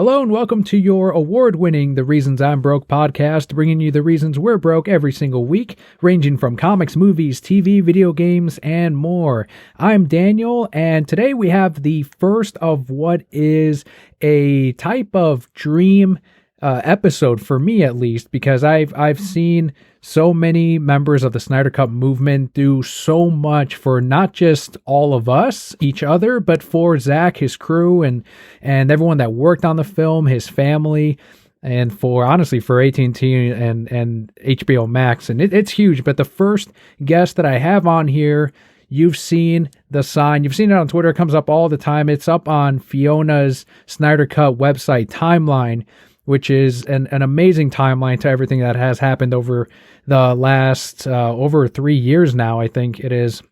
Hello and welcome to your award-winning The Reasons I'm Broke podcast, bringing you the reasons we're broke every single week, ranging from comics, movies, TV, video games, and more. I'm Daniel, and today we have the first of what is a type of dream episode for me, at least, because I've seen so many members of the Snyder Cut movement do so much for not just all of us, each other, but for Zach, his crew, and everyone that worked on the film, his family, and for honestly for AT&T and HBO Max, and it's huge. But the first guest that I have on here, you've seen the sign. You've seen it on Twitter. It comes up all the time. It's up on Fiona's Snyder Cut website timeline, which is an amazing timeline to everything that has happened over the last over 3 years now, I think it is.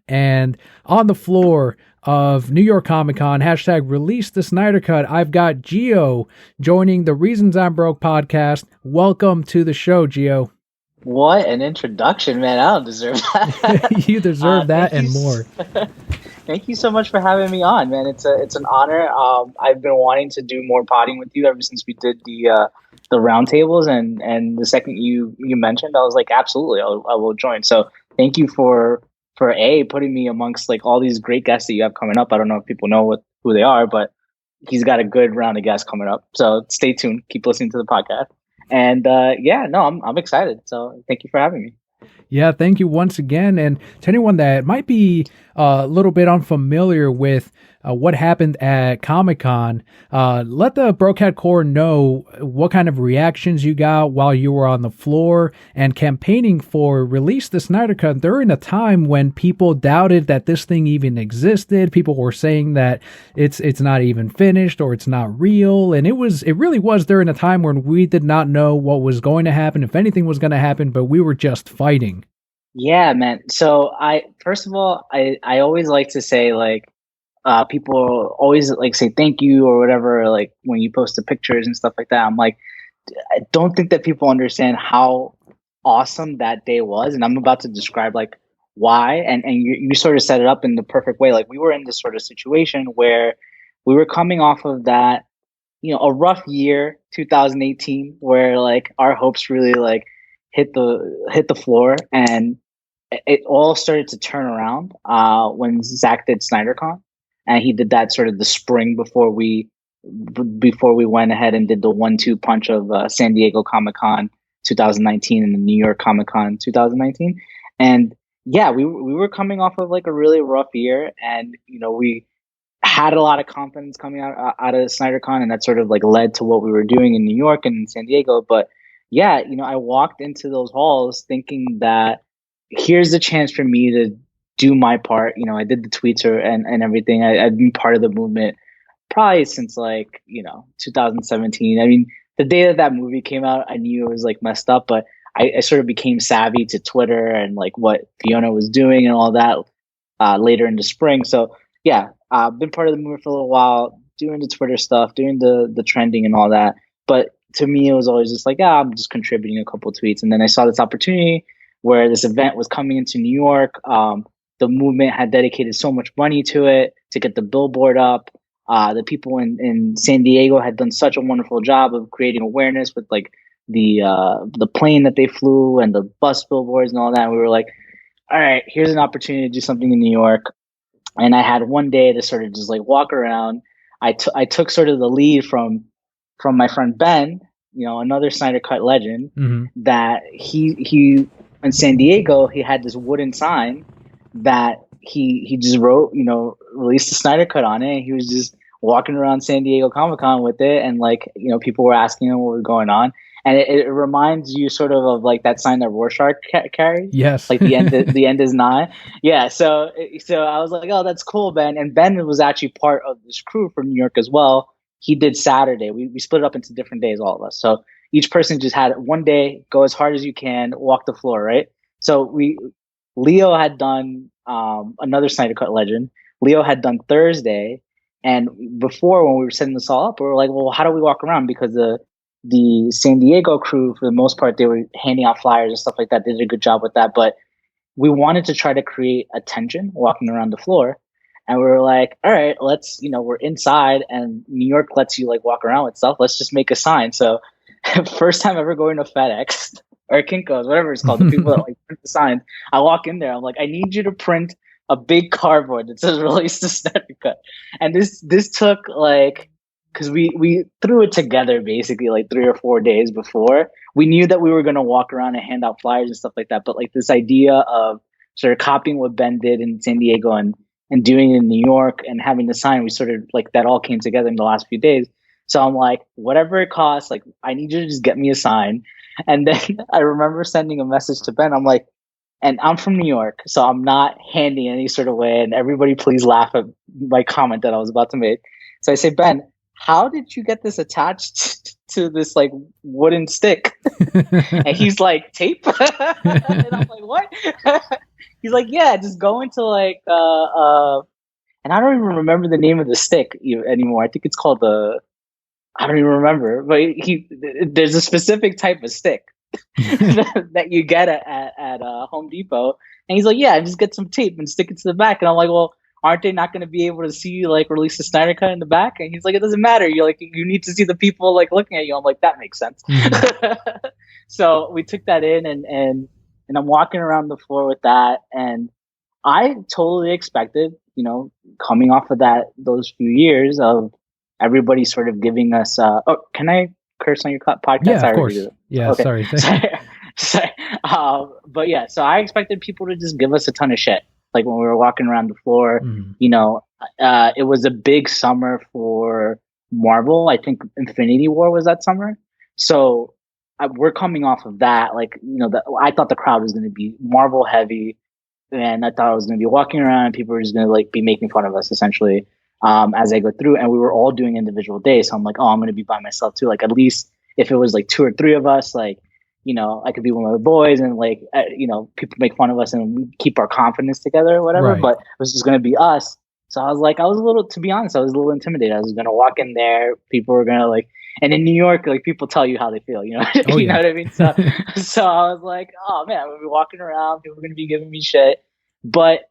And on the floor of New York Comic Con, hashtag release the Snyder Cut, I've got Gio joining the Reasons I'm Broke podcast. Welcome to the show, Gio. What an introduction, man. I don't deserve that. You deserve that and more. Thank you so much for having me on, man. It's an honor. I've been wanting to do more potting with you ever since we did the roundtables, and the second you mentioned, I was like, absolutely, I will join. So thank you for putting me amongst like all these great guests that you have coming up. I don't know if people know who they are, but he's got a good round of guests coming up. So stay tuned. Keep listening to the podcast. And I'm excited. So thank you for having me. Yeah, thank you once again. And to anyone that might be a little bit unfamiliar with what happened at Comic-Con, let the Brokehead Corps know what kind of reactions you got while you were on the floor and campaigning for Release the Snyder Cut during a time when people doubted that this thing even existed. People were saying that it's not even finished or it's not real. And it really was during a time when we did not know what was going to happen, if anything was going to happen, but we were just fighting. Yeah, man. So first of all, I always like to say like, people always like say thank you or whatever, like when you post the pictures and stuff like that. I'm like, I don't think that people understand how awesome that day was. And I'm about to describe like why. And you sort of set it up in the perfect way. Like we were in this sort of situation where we were coming off of that, a rough year, 2018, where like our hopes really like hit the floor, and it all started to turn around when Zach did SnyderCon, and he did that sort of the spring before we went ahead and did the 1-2 punch of San Diego Comic-Con 2019 and the New York Comic-Con 2019. And yeah, we were coming off of like a really rough year, and we had a lot of confidence coming out of SnyderCon, and that sort of like led to what we were doing in New York and in San Diego. But yeah, I walked into those halls thinking that here's the chance for me to do my part. I did the tweets and everything. I've been part of the movement probably since like, 2017. I mean, the day that movie came out, I knew it was like messed up, but I sort of became savvy to Twitter and like what Fiona was doing and all that later in the spring. So yeah, I've been part of the movement for a little while, doing the Twitter stuff, doing the trending and all that. But to me, it was always just like, I'm just contributing a couple of tweets. And then I saw this opportunity where this event was coming into New York. The movement had dedicated so much money to it to get the billboard up. The people in San Diego had done such a wonderful job of creating awareness with like the plane that they flew and the bus billboards and all that. And we were like, all right, here's an opportunity to do something in New York. And I had one day to sort of just like walk around. I took sort of the lead from my friend Ben, another Snyder Cut legend, that he in San Diego, he had this wooden sign that he just wrote, released the Snyder Cut on it. And he was just walking around San Diego Comic-Con with it. And like, people were asking him what was going on. And it reminds you sort of like that sign that Rorschach carries. Yes. Like the end is nigh. Yeah. So I was like, oh, that's cool, Ben. And Ben was actually part of this crew from New York as well. He did Saturday. We split it up into different days, all of us. So each person just had one day, go as hard as you can, walk the floor, right? So Leo had done another Snyder Cut legend. Leo had done Thursday. And before, when we were setting this all up, we were like, well, how do we walk around? Because the San Diego crew, for the most part, they were handing out flyers and stuff like that. They did a good job with that. But we wanted to try to create attention walking around the floor. And we were like, all right, let's, we're inside and New York lets you like walk around with stuff. Let's just make a sign. So first time ever going to FedEx or Kinko's, whatever it's called, the people that like print the signs. I walk in there, I'm like, I need you to print a big cardboard that says release the Snyder Cut. And this took like, because we threw it together basically like 3 or 4 days before. We knew that we were going to walk around and hand out flyers and stuff like that. But like this idea of sort of copying what Ben did in San Diego and doing it in New York and having the sign, we sort of like that all came together in the last few days. So I'm like, whatever it costs, like I need you to just get me a sign. And then I remember sending a message to Ben. I'm like, and I'm from New York, so I'm not handy in any sort of way. And everybody please laugh at my comment that I was about to make. So I say, Ben, how did you get this attached to this like wooden stick? And he's like, tape? And I'm like, what? He's like, yeah, just go into like and I don't even remember the name of the stick anymore. I think it's called I don't even remember, but there's a specific type of stick that you get at Home Depot. And he's like, yeah, just get some tape and stick it to the back. And I'm like, well, aren't they not going to be able to see you like release the Snyder Cut in the back? And he's like, it doesn't matter. You're like, you need to see the people like looking at you. I'm like, that makes sense. Mm-hmm. So we took that in and I'm walking around the floor with that. And I totally expected, coming off of those few years of everybody sort of giving us, can I curse on your podcast? Yeah, of course. Yeah, okay. Sorry. Sorry. But yeah, so I expected people to just give us a ton of shit. Like when we were walking around the floor, it was a big summer for Marvel. I think Infinity War was that summer. So we're coming off of that. Like, I thought the crowd was going to be Marvel heavy. And I thought I was going to be walking around and people were just going to like be making fun of us essentially as I go through. And we were all doing individual days. So I'm like, oh, I'm going to be by myself too. Like at least if it was like 2 or 3 of us, like, I could be one of my boys and like, people make fun of us and we keep our confidence together or whatever. Right. But it was just going to be us. So I was to be honest, I was a little intimidated. I was going to walk in there. People were going to like, and in New York, like people tell you how they feel, you know what I mean? So I was like, oh man, I'm going to be walking around. People are going to be giving me shit. But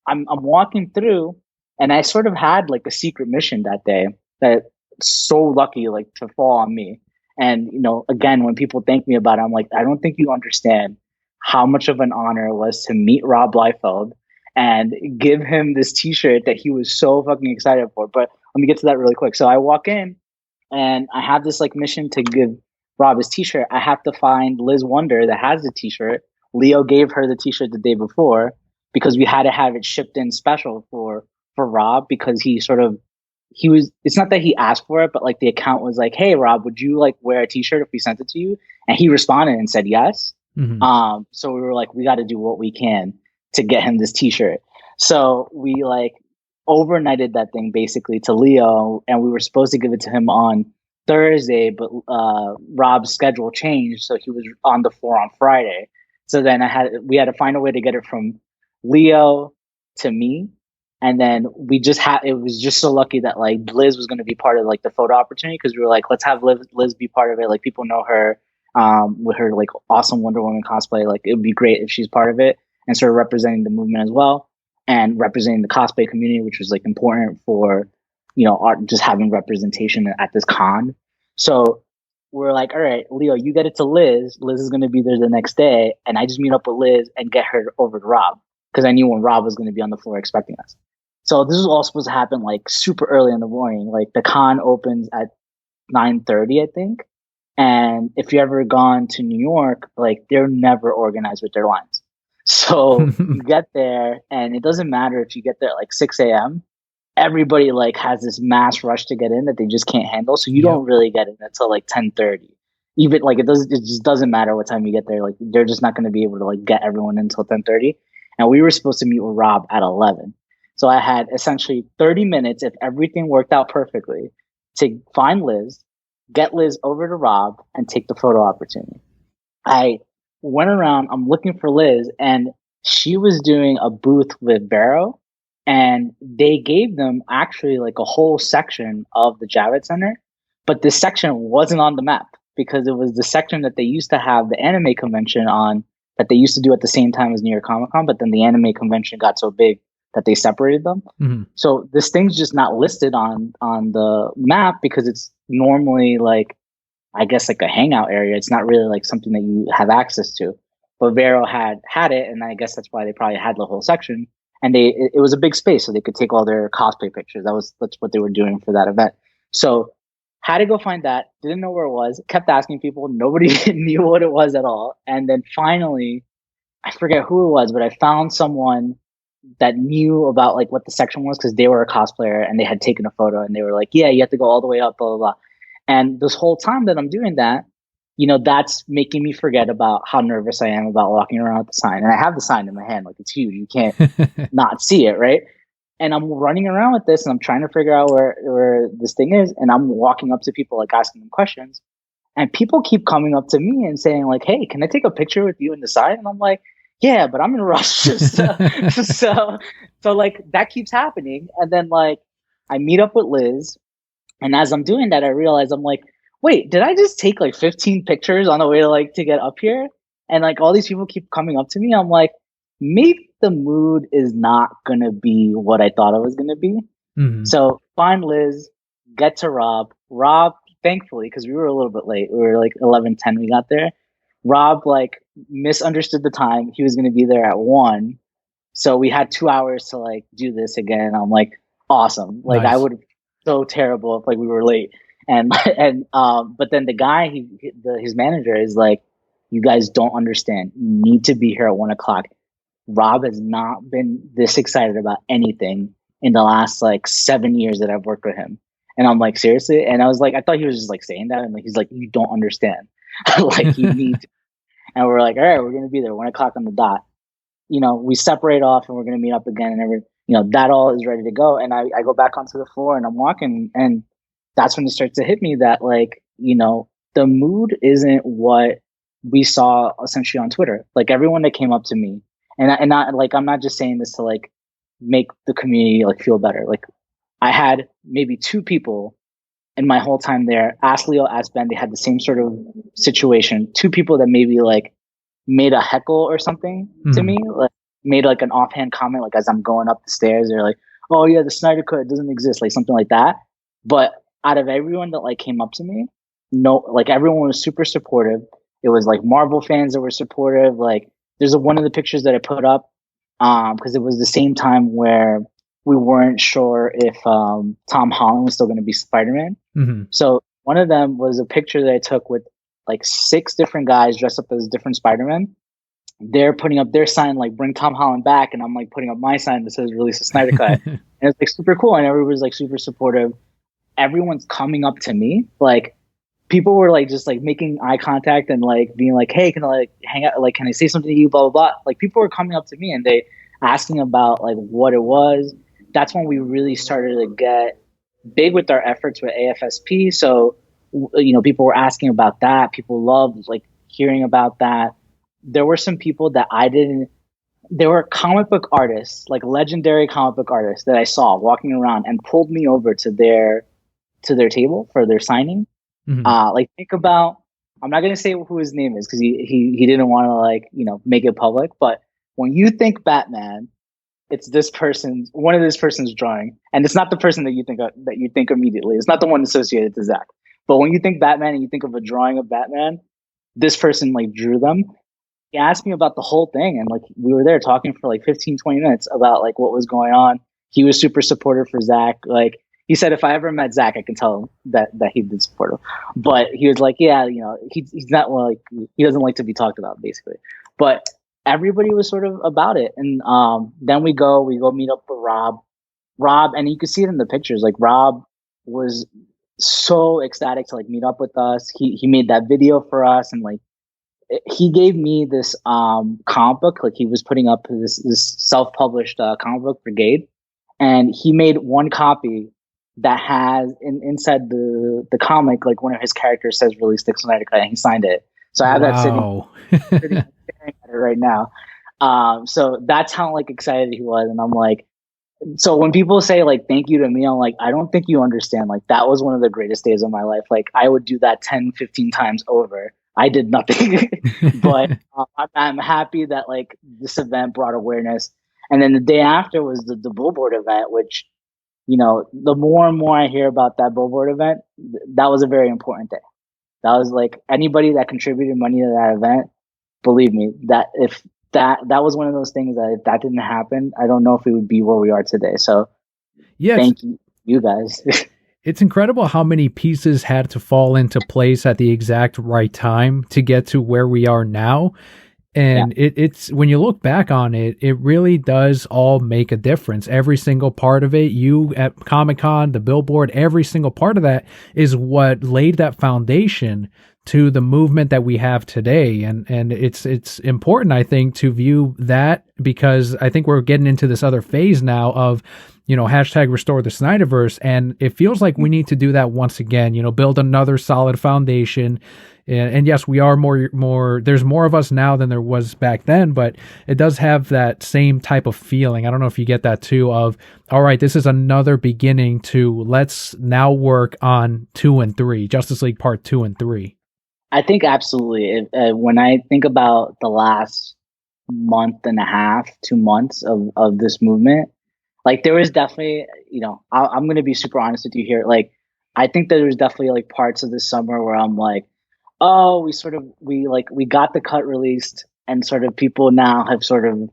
I'm walking through and I sort of had like a secret mission that day that so lucky like to fall on me. And, again, when people thank me about it, I'm like, I don't think you understand how much of an honor it was to meet Rob Liefeld and give him this t-shirt that he was so fucking excited for. But let me get to that really quick. So I walk in and I have this like mission to give Rob his t-shirt. I have to find Liz Wonder that has the t-shirt. Leo gave her the t-shirt the day before because we had to have it shipped in special for Rob because it's not that he asked for it, but like the account was like, hey, Rob, would you like wear a t-shirt if we sent it to you? And he responded and said yes. Mm-hmm. So we were like, we got to do what we can to get him this t-shirt. So we like overnighted that thing basically to Leo and we were supposed to give it to him on Thursday, but Rob's schedule changed. So he was on the floor on Friday. So then we had to find a way to get it from Leo to me. And then it was just so lucky that like Liz was going to be part of like the photo opportunity because we were like, let's have Liz be part of it. Like people know her with her like awesome Wonder Woman cosplay. Like it would be great if she's part of it and sort of representing the movement as well and representing the cosplay community, which was like important for, art, just having representation at this con. So we're like, all right, Leo, you get it to Liz. Liz is going to be there the next day. And I just meet up with Liz and get her over to Rob because I knew when Rob was going to be on the floor expecting us. So this was all supposed to happen like super early in the morning. Like the con opens at 9:30, I think. And if you ever gone to New York, like they're never organized with their lines. So you get there and it doesn't matter if you get there at like 6 a.m. Everybody like has this mass rush to get in that they just can't handle. So you don't really get in until like 10:30. Even like it just doesn't matter what time you get there. Like they're just not going to be able to like get everyone in until 10:30. And we were supposed to meet with Rob at 11. So I had essentially 30 minutes, if everything worked out perfectly, to find Liz, get Liz over to Rob, and take the photo opportunity. I went around, I'm looking for Liz, and she was doing a booth with Barrow, and they gave them actually like a whole section of the Javits Center, but this section wasn't on the map because it was the section that they used to have the anime convention on that they used to do at the same time as New York Comic Con, but then the anime convention got so big that they separated them. Mhm. So this thing's just not listed on the map because it's normally like, I guess, like a hangout area. It's not really like something that you have access to. But Vero had it, and I guess that's why they probably had the whole section. And it was a big space, so they could take all their cosplay pictures. That's what they were doing for that event. So had to go find that. Didn't know where it was. Kept asking people. Nobody knew what it was at all. And then finally, I forget who it was, but I found someone that knew about like what the section was because they were a cosplayer and they had taken a photo and they were like, yeah, you have to go all the way up, blah blah blah. And this whole time that I'm doing that, that's making me forget about how nervous I am about walking around with the sign. And I have the sign in my hand, like it's huge. You can't not see it, right? And I'm running around with this and I'm trying to figure out where this thing is. And I'm walking up to people, like asking them questions. And people keep coming up to me and saying, like, hey, can I take a picture with you in the sign? And I'm like, yeah, but I'm in a rush. So like that keeps happening. And then like I meet up with Liz. And as I'm doing that, I realize I'm like, wait, did I just take like 15 pictures on the way to get up here? And like all these people keep coming up to me. I'm like, maybe the mood is not gonna be what I thought it was gonna be. Mhm. So find Liz, get to Rob. Rob, thankfully, because we were a little bit late. We were like 11:10 we got there. Rob like misunderstood the time. He was gonna be there at 1. So we had 2 hours to like do this again. I'm like, awesome. Like I Nice. would so terrible if like we were late. And but then the guy his manager is like, you guys don't understand. You need to be here at 1 o'clock. Rob has not been this excited about anything in the last like 7 years that I've worked with him. And I'm like, seriously? And I was like, I thought he was just like saying that. And like, he's like, you don't understand. Like you need to. And we're like, all right, we're gonna be there 1 o'clock on the dot. We separate off and we're going to meet up again and that all is ready to go. And I go back onto the floor and I'm walking and that's when it starts to hit me that like, the mood isn't what we saw essentially on Twitter. Like everyone that came up to me and not like, I'm not just saying this to like make the community like feel better. Like I had maybe 2 people in my whole time there, ask Leo, ask Ben, they had the same sort of situation. 2 people that maybe like made a heckle or something to me, like made like an offhand comment, like as I'm going up the stairs, they're like, "Oh yeah, the Snyder Cut doesn't exist," like something like that. But out of everyone that like came up to me, no, like everyone was super supportive. It was like Marvel fans that were supportive. Like there's one of the pictures that I put up, because it was the same time where we weren't sure if Tom Holland was still going to be Spider-Man. Mhm. So one of them was a picture that I took with like 6 different guys dressed up as different Spider-Man. They're putting up their sign like bring Tom Holland back, and I'm like putting up my sign that says release a Snyder Cut. And it's like super cool, and everybody's like super supportive. Everyone's coming up to me, like people were like just like making eye contact and like being like, hey, can I like hang out, like can I say something to you, blah blah blah. Like people were coming up to me and they asking about like what it was. That's when we really started to get big with our efforts with AFSP. So people were asking about that. People loved like hearing about that. There were some people that I didn't. There were comic book artists, like legendary comic book artists that I saw walking around and pulled me over to their table for their signing. Mhm. Like think about. I'm not gonna say who his name is because he didn't want to like make it public. But when you think Batman, it's one of this person's drawing, and it's not the person that you think immediately. It's not the one associated to Zach. But when you think Batman and you think of a drawing of Batman, this person like drew them. He asked me about the whole thing, and like we were there talking for like 15, 20 minutes about like what was going on. He was super supportive for Zach. Like he said, if I ever met Zach, I can tell him that he did support him. But he was like, yeah, he's not like he doesn't like to be talked about, basically. But everybody was sort of about it, and then we go meet up with Rob. Rob, and you can see it in the pictures. Like Rob was so ecstatic to like meet up with us. He made that video for us, and like he gave me this comic book. Like he was putting up this self-published comic book brigade, and he made one copy that has inside the comic, like one of his characters says release the Snyder Cut, and he signed it. So I have that Wow. sitting staring at it right now. So that's how like excited he was, and I'm like, so when people say like thank you to me, I'm like, I don't think you understand. Like that was one of the greatest days of my life. Like I would do that 10, 15 times over. I did nothing. But I'm happy that like this event brought awareness. And then the day after was the billboard event, which, the more and more I hear about that billboard event, that was a very important day. That was like anybody that contributed money to that event, believe me, that if that was one of those things that if that didn't happen, I don't know if we would be where we are today. So Yeah, thank you guys. it's incredible how many pieces had to fall into place at the exact right time to get to where we are now. Yeah. And it's when you look back on it, it really does all make a difference. Every single part of it, you at Comic-Con, the billboard, every single part of that is what laid that foundation to the movement that we have today. And it's important, I think, to view that, because I think we're getting into this other phase now of, hashtag restore the Snyderverse. And it feels like we need to do that once again, build another solid foundation. And yes, we are there's more of us now than there was back then, but it does have that same type of feeling. I don't know if you get that too, of, all right, this is another beginning to, let's now work on 2 and 3, Justice League Part 2 and 3. I think absolutely. When I think about the last month and a half, 2 months of this movement, like there was definitely, I'm going to be super honest with you here. Like, I think that there was definitely like parts of this summer where I'm like, oh, we got the cut released, and sort of people now have sort of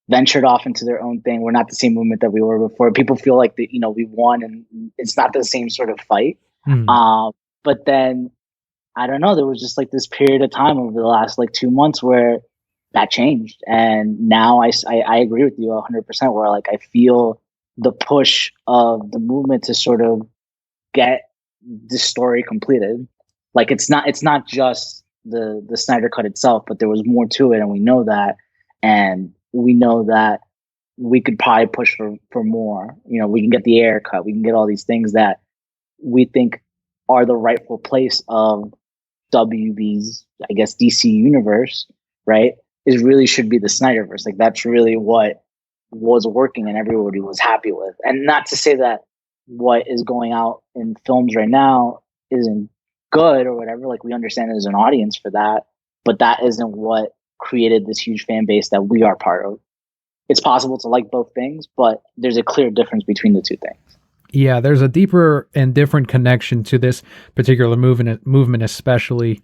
ventured off into their own thing. We're not the same movement that we were before. People feel like we won, and it's not the same sort of fight. But then I don't know, there was just like this period of time over the last like 2 months where that changed. And now I agree with you 100%, where like I feel the push of the movement to sort of get this story completed. Like it's not just the Snyder Cut itself, but there was more to it, and we know that. And we know that we could probably push for more. We can get the air cut, we can get all these things that we think are the rightful place of WB's, I guess, DC universe, right? Is really should be the Snyderverse. Like that's really what was working and everybody was happy with. And not to say that what is going out in films right now isn't good or whatever. Like we understand there's an audience for that, but that isn't what created this huge fan base that we are part of. It's possible to like both things, but there's a clear difference between the two things. Yeah, there's a deeper and different connection to this particular movement especially.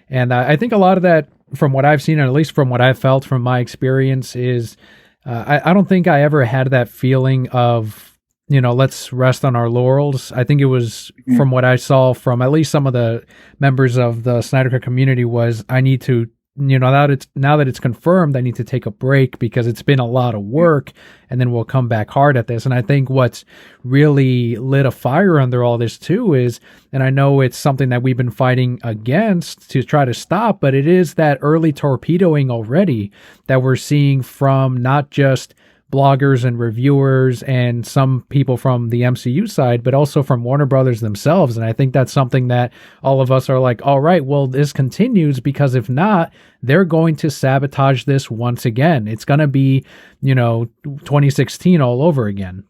And I think a lot of that, from what I've seen, or at least from what I've felt from my experience, is I don't think I ever had that feeling of, let's rest on our laurels. I think it was, from what I saw from at least some of the members of the Snyder Cut community, was I need to, now that it's confirmed, I need to take a break because it's been a lot of work, and then we'll come back hard at this. And I think what's really lit a fire under all this too is, and I know it's something that we've been fighting against to try to stop, but it is that early torpedoing already that we're seeing from not just bloggers and reviewers and some people from the MCU side, but also from Warner Brothers themselves. And I think that's something that all of us are like, all right, well, this continues, because if not, they're going to sabotage this once again. It's going to be, 2016 all over again.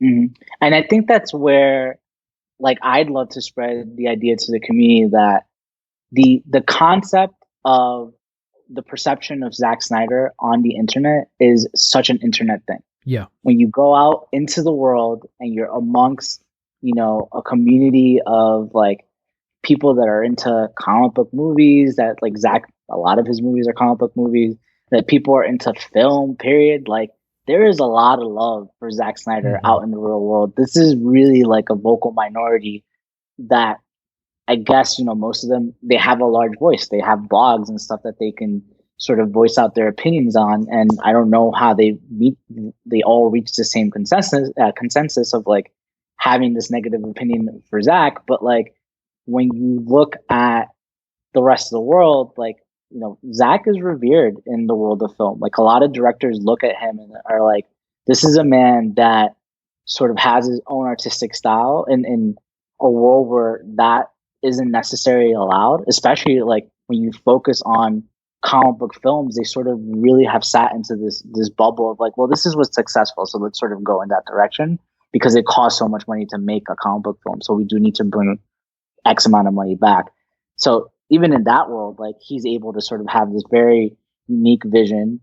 Mm-hmm. And I think that's where, like, I'd love to spread the idea to the community that the concept of the perception of Zack Snyder on the internet is such an internet thing. Yeah. When you go out into the world and you're amongst, a community of like people that are into comic book movies, that like Zack, a lot of his movies are comic book movies, that people are into film, period. Like there is a lot of love for Zack Snyder out in the real world. This is really like a vocal minority that, I guess, most of them, they have a large voice. They have blogs and stuff that they can sort of voice out their opinions on. And I don't know how they all reach the same consensus of like having this negative opinion for Zack. But like, when you look at the rest of the world, like, Zack is revered in the world of film. Like a lot of directors look at him and are like, this is a man that sort of has his own artistic style in a world where that isn't necessarily allowed, especially like when you focus on comic book films. They sort of really have sat into this bubble of like, well, this is what's successful, so let's sort of go in that direction because it costs so much money to make a comic book film, so we do need to bring X amount of money back. So even in that world, like he's able to sort of have this very unique vision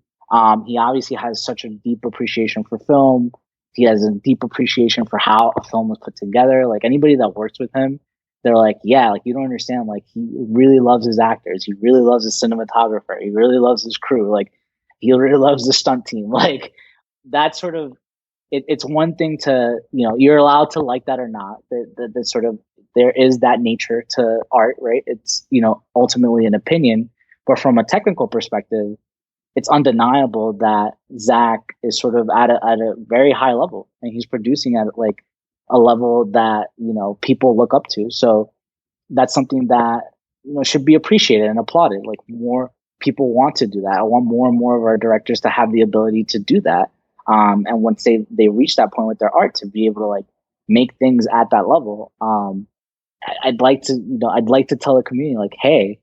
He obviously has such a deep appreciation for film. He has a deep appreciation for how a film was put together. Like anybody that works with him, they're like, yeah, like you don't understand. Like he really loves his actors. He really loves his cinematographer. He really loves his crew. Like he really loves the stunt team. Like that sort of it's one thing to you're allowed to like that or not. That sort of there is that nature to art, right? It's ultimately an opinion, but from a technical perspective, it's undeniable that Zach is sort of at a very high level, and he's producing at like a level that people look up to. So that's something that should be appreciated and applauded. Like more people want to do that. I want more and more of our directors to have the ability to do that. And once they reach that point with their art, to be able to like make things at that level. I'd like to I'd like to tell the community like, hey,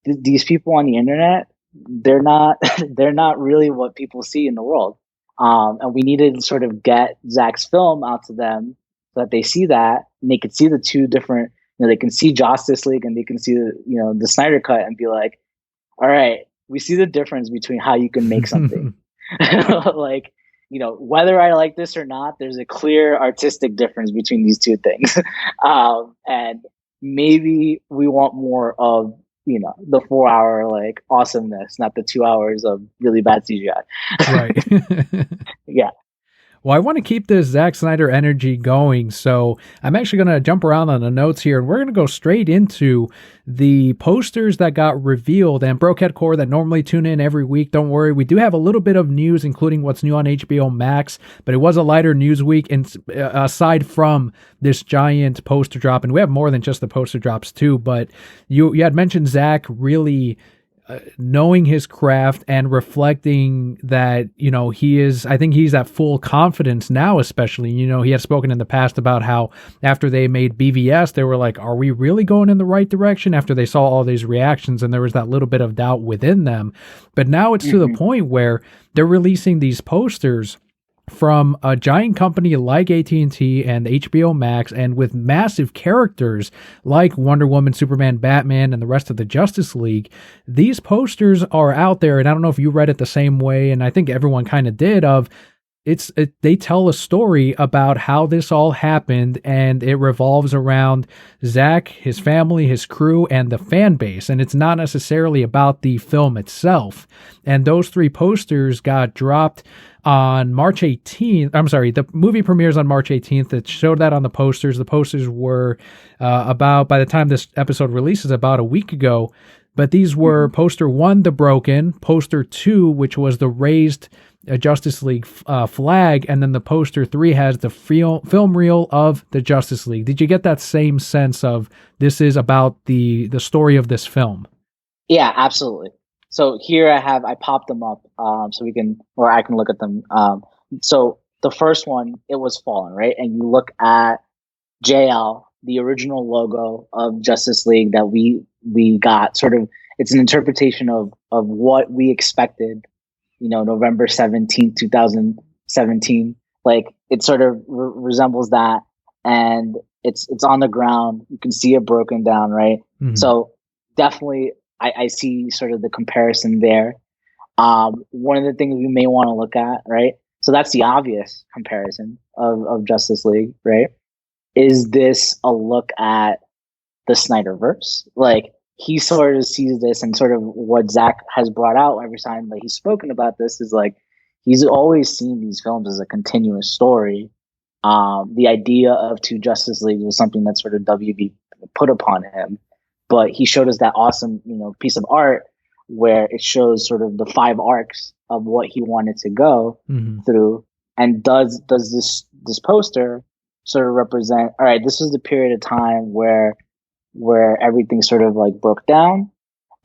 these people on the internet, they're not they're not really what people see in the world. And we need to sort of get Zach's film out to them so that they see that and they can see the two different, they can see Justice League and they can see the Snyder Cut and be like, all right, we see the difference between how you can make something. Like, whether I like this or not, there's a clear artistic difference between these two things. And maybe we want more of the 4 hour like awesomeness, not the 2 hours of really bad CGI. Right. Yeah. Well, I want to keep this Zack Snyder energy going, so I'm actually going to jump around on the notes here, and we're going to go straight into the posters that got revealed. And Brokehead Core that normally tune in every week, don't worry, we do have a little bit of news, including what's new on HBO Max, but it was a lighter news week, and aside from this giant poster drop, and we have more than just the poster drops too, but you had mentioned Zach really knowing his craft and reflecting that, I think he's at full confidence now, especially, he had spoken in the past about how after they made BVS, they were like, are we really going in the right direction after they saw all these reactions? And there was that little bit of doubt within them. But now it's to the point where they're releasing these posters from a giant company like AT&T and HBO Max, and with massive characters like Wonder Woman, Superman, Batman, and the rest of the Justice League. These posters are out there, and I don't know if you read it the same way, and I think everyone kind of did, they tell a story about how this all happened, and it revolves around Zach, his family, his crew, and the fan base, and it's not necessarily about the film itself. And those three posters got dropped on March 18th. I'm sorry, the movie premieres on March 18th. It showed that on the posters. The posters were by the time this episode releases, about a week ago. But these were poster 1, the broken, poster 2, which was the raised Justice League flag, and then the poster 3 has the film reel of the Justice League. Did you get that same sense of this is about the story of this film? Yeah, absolutely. So here I popped them up so I can look at them. So the first one, it was Fallen, right? And you look at JL, the original logo of Justice League that we got, sort of, it's an interpretation of what we expected, November 17th, 2017. Like it sort of resembles that, and it's on the ground. You can see it broken down, right? Mm-hmm. So definitely I see sort of the comparison there. One of the things we may want to look at, right? So that's the obvious comparison of Justice League, right? Is this a look at the Snyderverse? Like he sort of sees this, and sort of what Zach has brought out every time that he's spoken about this is like, he's always seen these films as a continuous story. The idea of two Justice Leagues was something that sort of WB put upon him. But he showed us that awesome, piece of art where it shows sort of the 5 arcs of what he wanted to go through. And does this poster sort of represent, all right, this is the period of time where everything sort of like broke down.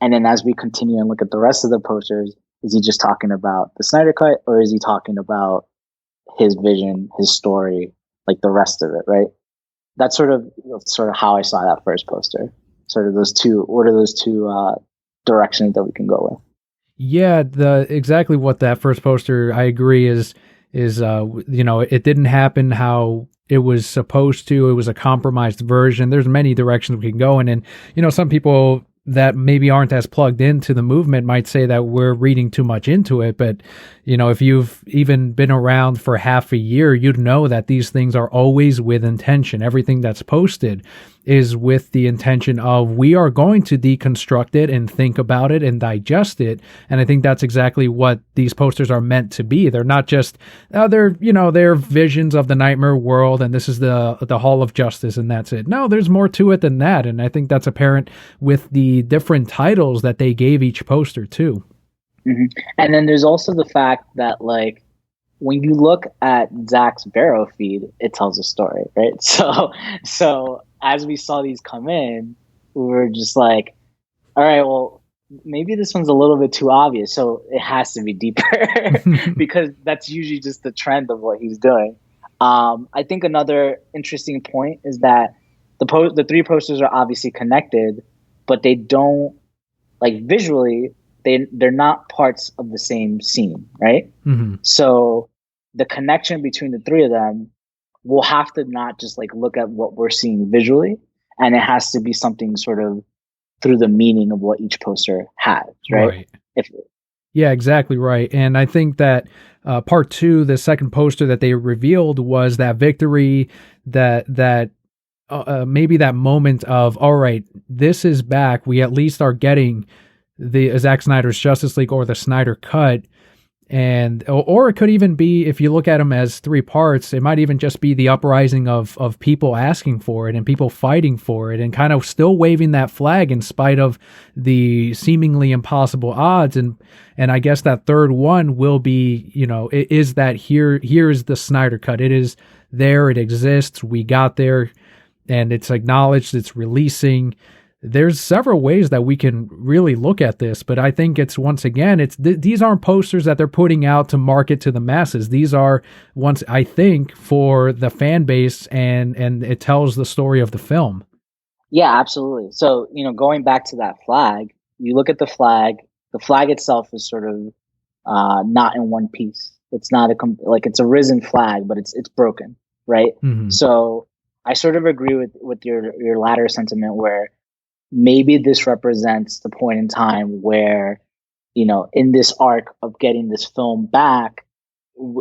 And then as we continue and look at the rest of the posters, is he just talking about the Snyder Cut, or is he talking about his vision, his story, like the rest of it, right? That's sort of how I saw that first poster. Sort of what are those two directions that we can go with? Yeah, exactly what that first poster, I agree, is it didn't happen how it was supposed to. It was a compromised version. There's many directions we can go in, and some people that maybe aren't as plugged into the movement might say that we're reading too much into it. But, if you've even been around for half a year, you'd know that these things are always with intention. Everything that's posted is with the intention of we are going to deconstruct it and think about it and digest it. And I think that's exactly what these posters are meant to be. They're not just, they're visions of the nightmare world and this is the Hall of Justice and that's it. No, there's more to it than that. And I think that's apparent with the different titles that they gave each poster too. Mm-hmm. And then there's also the fact that, like, when you look at Zach's Barrow feed, it tells a story, right? So as we saw these come in, we were just like, all right, well, maybe this one's a little bit too obvious, so it has to be deeper because that's usually just the trend of what he's doing. I think another interesting point is that the three posters are obviously connected, but they don't, like, visually, they're not parts of the same scene, right? Mm-hmm. So the connection between the three of them will have to not just like look at what we're seeing visually, and it has to be something sort of through the meaning of what each poster has, right? Yeah, exactly right. And I think that part two, the second poster that they revealed was that victory, that maybe that moment of, all right, this is back. We at least are getting the Zack Snyder's Justice League or the Snyder Cut. And or it could even be, if you look at them as three parts, it might even just be the uprising of people asking for it and people fighting for it and kind of still waving that flag in spite of the seemingly impossible odds. And I guess that third one will be, it is that here's the Snyder Cut. It is there. It exists. We got there and it's acknowledged. It's releasing. There's several ways that we can really look at this, but I think it's, once again, these aren't posters that they're putting out to market to the masses. These are ones, I think, for the fan base, and it tells the story of the film. Yeah, absolutely. So, going back to that flag, you look at the flag itself is sort of not in one piece. It's not it's a risen flag, but it's broken, right? Mm-hmm. So I sort of agree with your latter sentiment, where maybe this represents the point in time where, in this arc of getting this film back,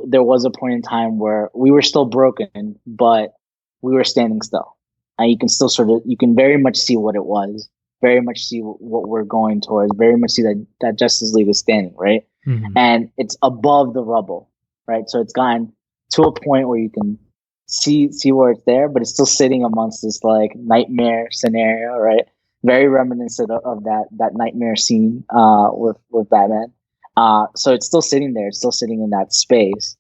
there was a point in time where we were still broken, but we were standing still. And you can still you can very much see what it was, very much see what we're going towards, very much see that Justice League is standing, right? Mm-hmm. And it's above the rubble, right? So it's gotten to a point where you can see where it's there, but it's still sitting amongst this like nightmare scenario, right? Very reminiscent of that nightmare scene with Batman. So it's still sitting there. It's still sitting in that space.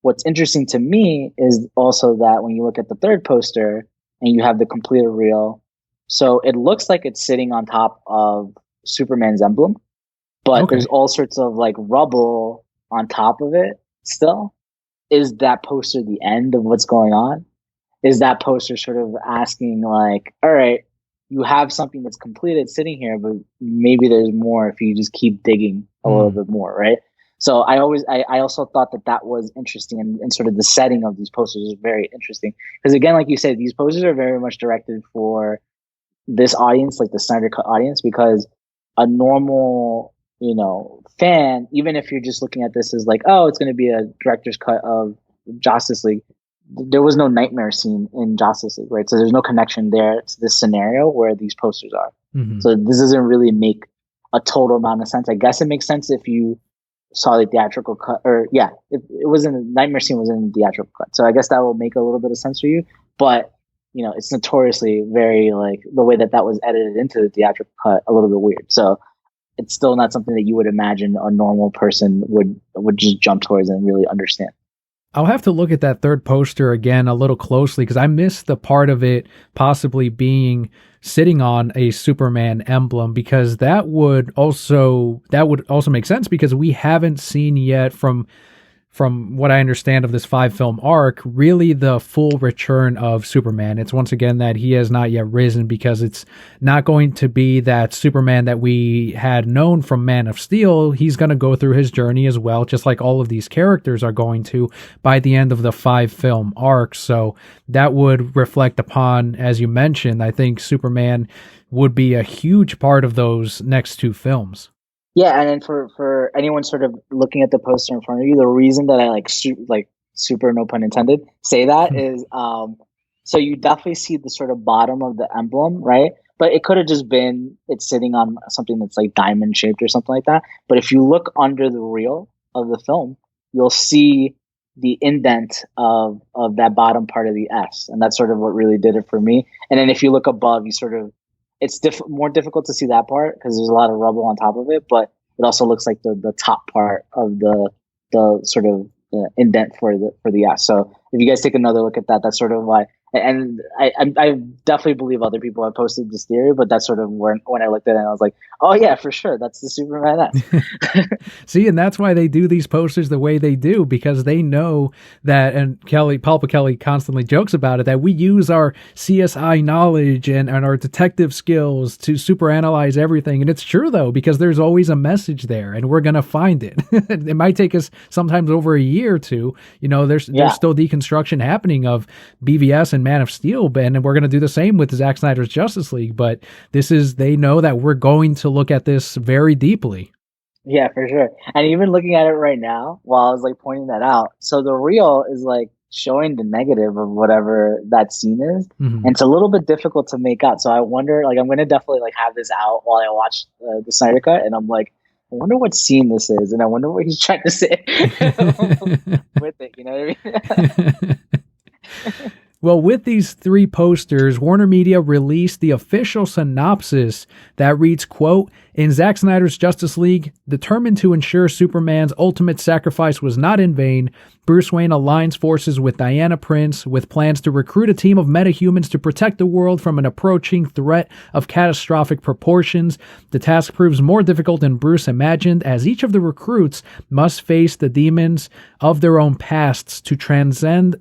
What's interesting to me is also that when you look at the third poster and you have the completed reel, so it looks like it's sitting on top of Superman's emblem, but there's all sorts of like rubble on top of it still. Is that poster the end of what's going on? Is that poster sort of asking like, all right, you have something that's completed sitting here, but maybe there's more if you just keep digging a little bit more, right? So I also thought that was interesting, and sort of the setting of these posters is very interesting. Because again, like you said, these posters are very much directed for this audience, like the Snyder Cut audience, because a normal, fan, even if you're just looking at this as like, oh, it's going to be a director's cut of Justice League, there was no nightmare scene in Justice League, right? So there's no connection there to this scenario where these posters are. Mm-hmm. So this doesn't really make a total amount of sense. I guess it makes sense if you saw the theatrical cut, or if it wasn't, the nightmare scene was in the theatrical cut. So I guess that will make a little bit of sense for you. But it's notoriously very, like, the way that was edited into the theatrical cut, a little bit weird. So it's still not something that you would imagine a normal person would just jump towards and really understand. I'll have to look at that third poster again a little closely, because I missed the part of it possibly being sitting on a Superman emblem, because that would also make sense, because we haven't seen yet from from what I understand of this 5-film arc, really the full return of Superman. It's once again that he has not yet risen, because it's not going to be that Superman that we had known from Man of Steel. He's going to go through his journey as well, just like all of these characters are going to by the end of the 5-film arc. So that would reflect upon, as you mentioned, I think Superman would be a huge part of those next 2 films. Yeah, and then for anyone sort of looking at the poster in front of you, the reason that I super, no pun intended, say that is so you definitely see the sort of bottom of the emblem, right? But it could have just been it's sitting on something that's like diamond shaped or something like that. But if you look under the reel of the film, you'll see the indent of that bottom part of the S, and that's sort of what really did it for me. And then if you look above, you sort of it's more difficult to see that part because there's a lot of rubble on top of it, but it also looks like the top part of the sort of indent for the S. So if you guys take another look at that, that's sort of why. And I definitely believe other people have posted this theory, but that's sort of when I looked at it, and I was like, oh yeah, for sure, that's the Superman S. See, and that's why they do these posters the way they do, because they know that, and Pulpa Kelly constantly jokes about it, that we use our CSI knowledge and our detective skills to superanalyze everything. And it's true though, because there's always a message there, and we're going to find it. It might take us sometimes over a year or two. There's still deconstruction happening of BVS and Man of Steel, and we're going to do the same with Zack Snyder's Justice League. But they know that we're going to look at this very deeply. Yeah, for sure. And even looking at it right now, while I was like pointing that out, so the reel is like showing the negative of whatever that scene is, and it's a little bit difficult to make out. So I wonder, like, I'm going to definitely like have this out while I watch the Snyder Cut, and I'm like, I wonder what scene this is, and I wonder what he's trying to say with it. You know what I mean? Well, with these 3 posters, Warner Media released the official synopsis that reads, quote, "In Zack Snyder's Justice League, determined to ensure Superman's ultimate sacrifice was not in vain, Bruce Wayne aligns forces with Diana Prince with plans to recruit a team of metahumans to protect the world from an approaching threat of catastrophic proportions. The task proves more difficult than Bruce imagined, as each of the recruits must face the demons of their own pasts to transcend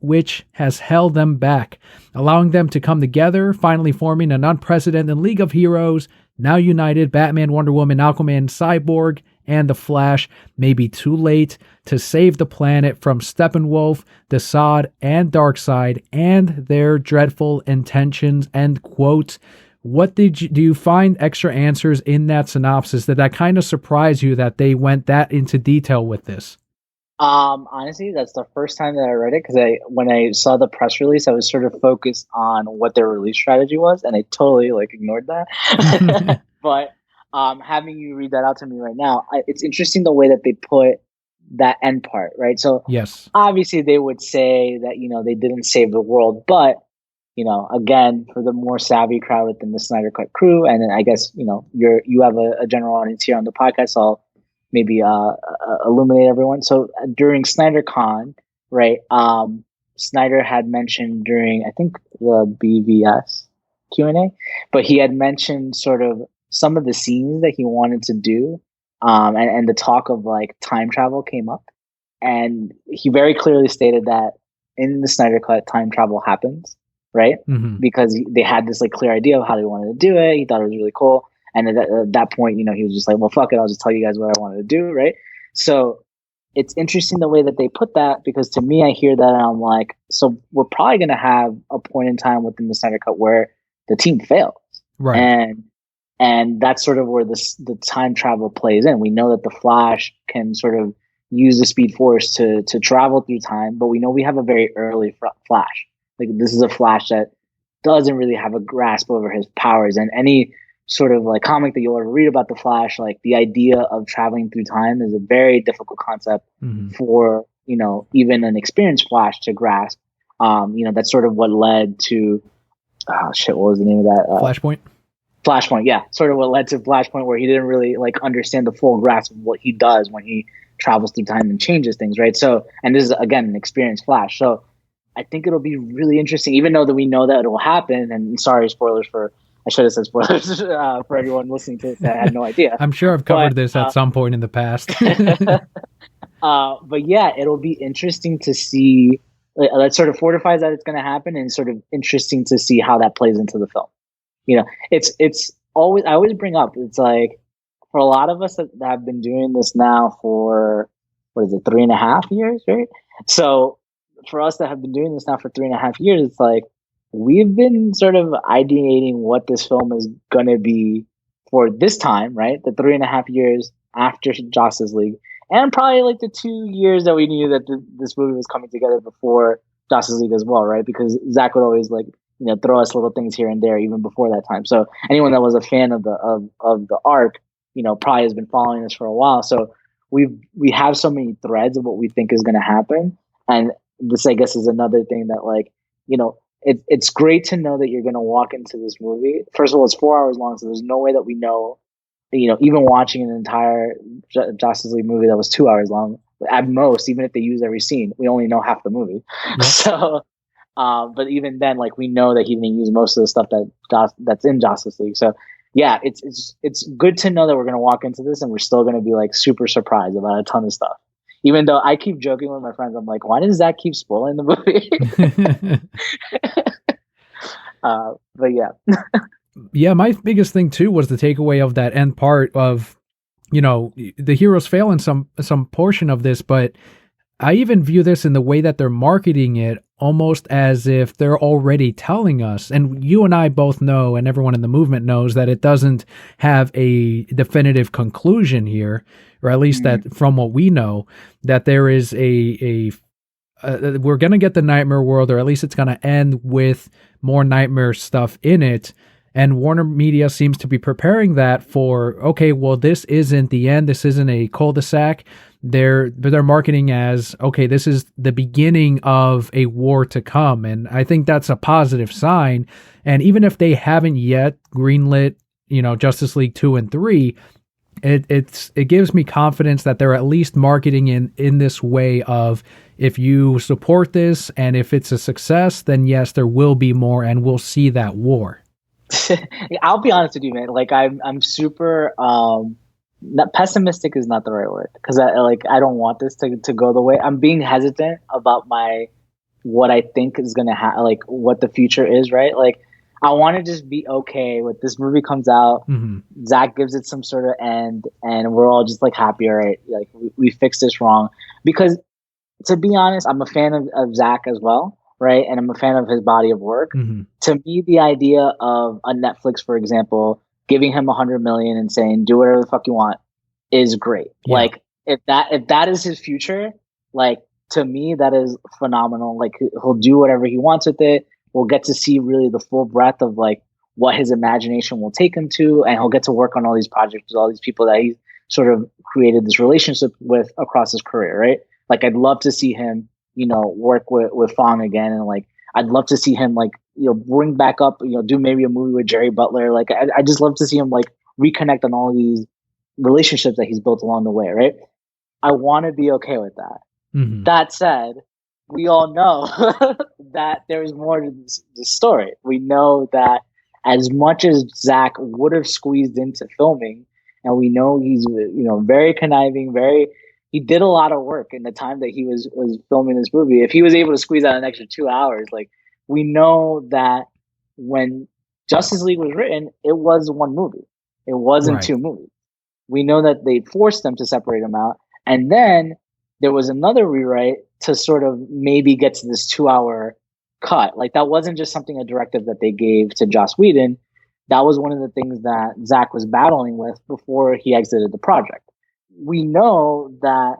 which has held them back, allowing them to come together, finally forming an unprecedented League of Heroes. Now united, Batman, Wonder Woman, Aquaman, Cyborg, and The Flash may be too late to save the planet from Steppenwolf, Desaad, and Darkseid and their dreadful intentions," end quote. What do you find extra answers in that synopsis that kind of surprised you that they went that into detail with this? Honestly, that's the first time that I read it, because when I saw the press release, I was sort of focused on what their release strategy was, and I totally like ignored that. But having you read that out to me right now, it's interesting the way that they put that end part, right? So yes, obviously they would say that they didn't save the world, but again, for the more savvy crowd within the Snyder Cut crew, and then I guess you have a general audience here on the podcast, so I'll maybe illuminate everyone. So during Snyder Con, right, Snyder had mentioned during, I think, the BVS Q&A, but he had mentioned sort of some of the scenes that he wanted to do, and the talk of like time travel came up, and he very clearly stated that in the Snyder Cut, time travel happens, right? Because they had this like clear idea of how they wanted to do it. He thought it was really cool. And at that point, he was just like, well, fuck it, I'll just tell you guys what I wanted to do, right? So it's interesting the way that they put that, because to me, I hear that and I'm like, so we're probably going to have a point in time within the Snyder Cut where the team fails. Right. And that's sort of where the time travel plays in. We know that the Flash can sort of use the Speed Force to travel through time, but we know we have a very early Flash. Like, this is a Flash that doesn't really have a grasp over his powers, and any sort of like comic that you'll ever read about the Flash, like the idea of traveling through time is a very difficult concept for, even an experienced Flash to grasp. That's sort of what led to, what was the name of that? Flashpoint. Yeah. Sort of what led to Flashpoint, where he didn't really like understand the full grasp of what he does when he travels through time and changes things. Right. So, and this is again, an experienced Flash. So I think it'll be really interesting, even though that we know that it will happen. And sorry, spoilers I should have said spoilers for everyone listening to it that had no idea. I'm sure I've covered this at some point in the past. But yeah, it'll be interesting to see. That sort of fortifies that it's going to happen, and sort of interesting to see how that plays into the film. It's always, I always bring up, it's like, for a lot of us that have been doing this now for, what is it, 3.5 years, right? So for us that have been doing this now for 3.5 years, it's like we've been sort of ideating what this film is gonna be for this time, right? The 3.5 years after Justice League, and probably like the 2 years that we knew that this movie was coming together before Justice League as well, right? Because Zach would always like, throw us little things here and there even before that time. So anyone that was a fan of the arc, probably has been following us for a while. So we have so many threads of what we think is going to happen, and this, I guess, is another thing that, like, it's great to know that you're going to walk into this movie. First of all, it's 4 hours long, so there's no way that we know. Even watching an entire Justice League movie that was 2 hours long, at most, even if they use every scene, we only know half the movie. Yep. So, but even then, like, we know that he didn't use most of the stuff that's in Justice League. So yeah, it's good to know that we're gonna walk into this and we're still gonna be like super surprised about a ton of stuff. Even though I keep joking with my friends, I'm like, why does Zach keep spoiling the movie? But yeah. Yeah, my biggest thing too was the takeaway of that end part of, the heroes fail in some portion of this, but I even view this in the way that they're marketing it almost as if they're already telling us. And you and I both know, and everyone in the movement knows, that it doesn't have a definitive conclusion here, or at least that from what we know, that there is we're going to get the nightmare world, or at least it's going to end with more nightmare stuff in it. And Warner Media seems to be preparing that for, okay, well, this isn't the end. This isn't a cul-de-sac. They're marketing as, okay, this is the beginning of a war to come. And I think that's a positive sign. And even if they haven't yet greenlit, Justice League 2 and 3, it gives me confidence that they're at least marketing in this way of, if you support this and if it's a success, then yes, there will be more and we'll see that war. I'll be honest with you, man. Like, I'm super not pessimistic is not the right word, because I don't want this to go the way. I'm being hesitant about what I think is gonna happen, like what the future is, right? Like, I want to just be okay with this movie comes out. Mm-hmm. Zach gives it some sort of end, and we're all just like happy, all right? Like, we fixed this wrong. Because, to be honest, I'm a fan of Zach as well, right? And I'm a fan of his body of work. Mm-hmm. To me, the idea of a Netflix, for example, giving him 100 million and saying, do whatever the fuck you want, is great. Yeah. Like, if that is his future, like, to me, that is phenomenal. Like, he'll do whatever he wants with it. We'll get to see really the full breadth of like what his imagination will take him to, and he'll get to work on all these projects with all these people that he sort of created this relationship with across his career, right? Like, I'd love to see him, work with Fong again, and like, I'd love to see him like, bring back up, do maybe a movie with Jerry Butler. Like, I just love to see him like reconnect on all these relationships that he's built along the way, right? I want to be okay with that. Mm-hmm. That said, we all know that there's more to this story. We know that as much as Zach would have squeezed into filming, and we know he's very conniving, he did a lot of work in the time that he was filming this movie. If he was able to squeeze out an extra 2 hours, like, we know that when Justice League was written, it was one movie. It wasn't Right. two movies. We know that they forced them to separate them out, and then there was another rewrite to sort of maybe get to this 2 hour cut. Like, that wasn't just a directive that they gave to Joss Whedon. That was one of the things that Zach was battling with before he exited the project. We know that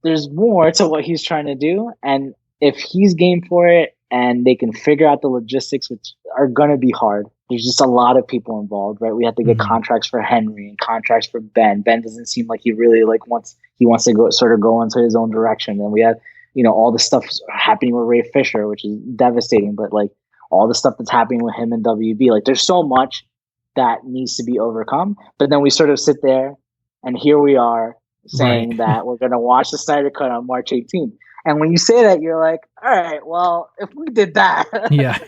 there's more to what he's trying to do, and if he's game for it and they can figure out the logistics, which are going to be hard. There's just a lot of people involved, right? We have to get contracts for Henry and contracts for Ben. Ben doesn't seem like he really wants to go into his own direction. And we have, all the stuff happening with Ray Fisher, which is devastating, but like all the stuff that's happening with him and WB, like, there's so much that needs to be overcome. But then we sort of sit there, and here we are saying that we're going to watch the Snyder Cut on March 18th. And when you say that, you're like, all right, well, if we did that. Yeah.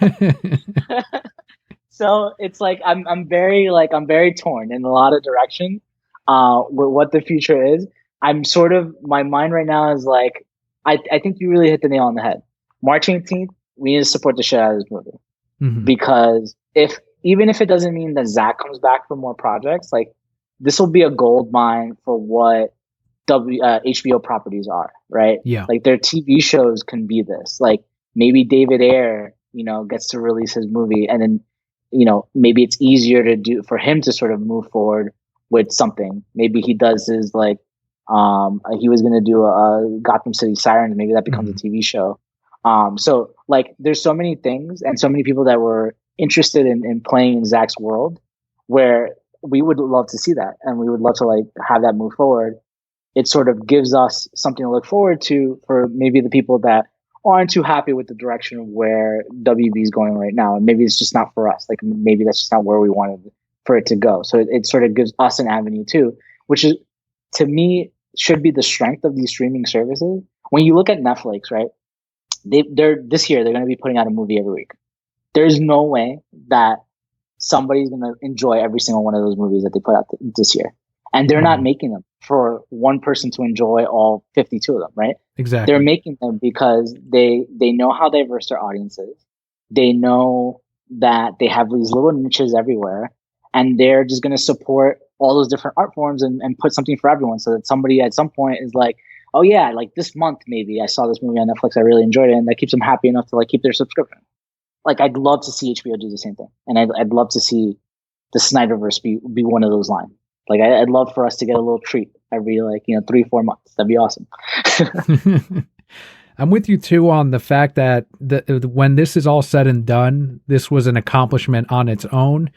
So it's like, I'm very torn in a lot of directions with what the future is. I'm sort of, my mind right now is like, I think you really hit the nail on the head. March 18th, we need to support the shit out of this movie Hmm. because even if it doesn't mean that Zach comes back for more projects, like this will be a gold mine for what HBO properties are, right? Yeah. Like their TV shows can be this. Like maybe David Ayer, gets to release his movie, and then, maybe it's easier to do for him to sort of move forward with something. Maybe he does his like, he was gonna do a Gotham City Sirens. Maybe that becomes a Hmm. TV show. So like, there's so many things and so many people that were interested in playing in Zach's world, where we would love to see that, and we would love to like have that move forward. It sort of gives us something to look forward to for maybe the people that aren't too happy with the direction of where WB is going right now. And maybe it's just not for us. Like maybe that's just not where we wanted for it to go. So it sort of gives us an avenue too, which is, to me, should be the strength of these streaming services. When you look at Netflix, right? They're this year they're going to be putting out a movie every week. There's no way that somebody's going to enjoy every single one of those movies that they put out this year. And they're not Hmm. making them for one person to enjoy all 52 of them, right? They're Exactly. making them because they know how diverse their audience is. They know that they have these little niches everywhere, and they're just going to support all those different art forms and put something for everyone, so that somebody at some point is like, oh yeah, like this month maybe I saw this movie on Netflix, I really enjoyed it, and that keeps them happy enough to like keep their subscription. Like I'd love to see HBO do the same thing, and I'd love to see the Snyderverse be one of those lines. Like I'd love for us to get a little treat every like 3-4 months. That'd be awesome. I'm with you too on the fact that when this is all said and done, this was an accomplishment on its own.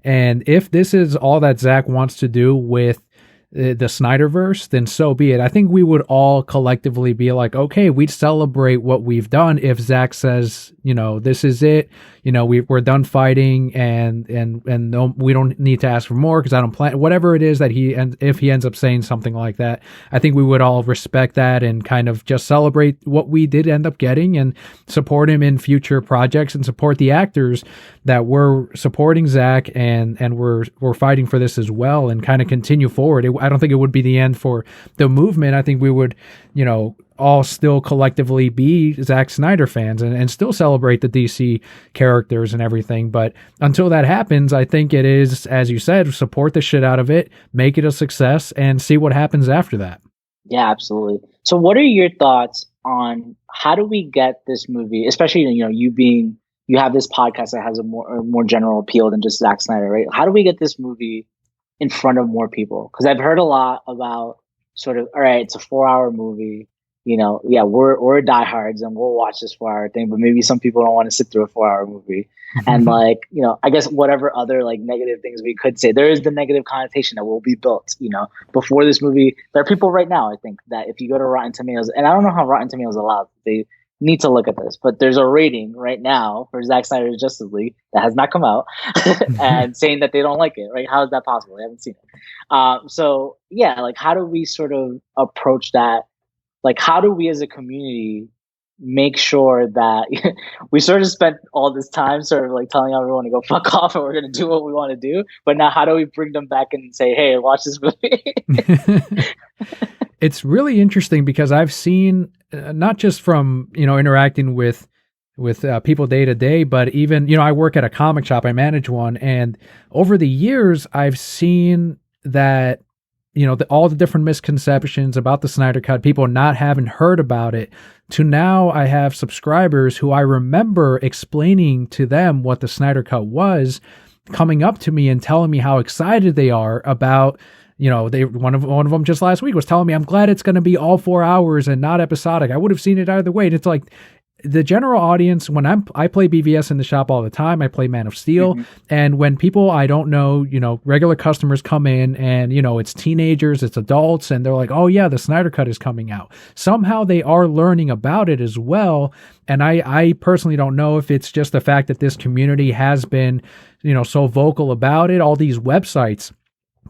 And if this is all that Zach wants to do with the Snyderverse, then so be it. I think we would all collectively be like, okay, we'd celebrate what we've done if Zach says, this is it. We're done fighting, and no, we don't need to ask for more because I don't plan whatever it is that and if he ends up saying something like that, I think we would all respect that and kind of just celebrate what we did end up getting and support him in future projects and support the actors that were supporting Zach and we're fighting for this as well, and kind of continue forward. I don't think it would be the end for the movement. I think we would, all still collectively be Zack Snyder fans and still celebrate the DC characters and everything. But until that happens, I think it is, as you said, support the shit out of it, make it a success, and see what happens after that. Yeah, absolutely. So, what are your thoughts on how do we get this movie, especially you have this podcast that has a more general appeal than just Zack Snyder, right? How do we get this movie in front of more people? Because I've heard a lot about sort of, all right, it's a 4-hour movie. Yeah, we're diehards and we'll watch this 4-hour thing, but maybe some people don't want to sit through a 4-hour movie. And like, I guess whatever other like negative things we could say, there is the negative connotation that will be built, before this movie. There are people right now, I think, that if you go to Rotten Tomatoes, and I don't know how Rotten Tomatoes allows, they need to look at this, but there's a rating right now for Zack Snyder's Justice League that has not come out and saying that they don't like it, right? How is that possible? I haven't seen it. So yeah, like how do we sort of approach that? Like, how do we as a community make sure that we sort of spent all this time sort of like telling everyone to go fuck off and we're going to do what we want to do, but now how do we bring them back and say, hey, watch this movie? It's really interesting because I've seen not just from interacting with people day to day, but even I work at a comic shop, I manage one, and over the years I've seen that all the different misconceptions about the Snyder Cut, people not having heard about it, to now I have subscribers who I remember explaining to them what the Snyder Cut was, coming up to me and telling me how excited they are about. One of them just last week was telling me, I'm glad it's going to be all 4 hours and not episodic. I would have seen it either way. And it's like, the general audience, when I play BVS in the shop all the time, I play Man of Steel. Mm-hmm. And when people I don't know, regular customers come in and, it's teenagers, it's adults, and they're like, oh yeah, the Snyder Cut is coming out. Somehow they are learning about it as well. And I personally don't know if it's just the fact that this community has been, so vocal about it. All these websites,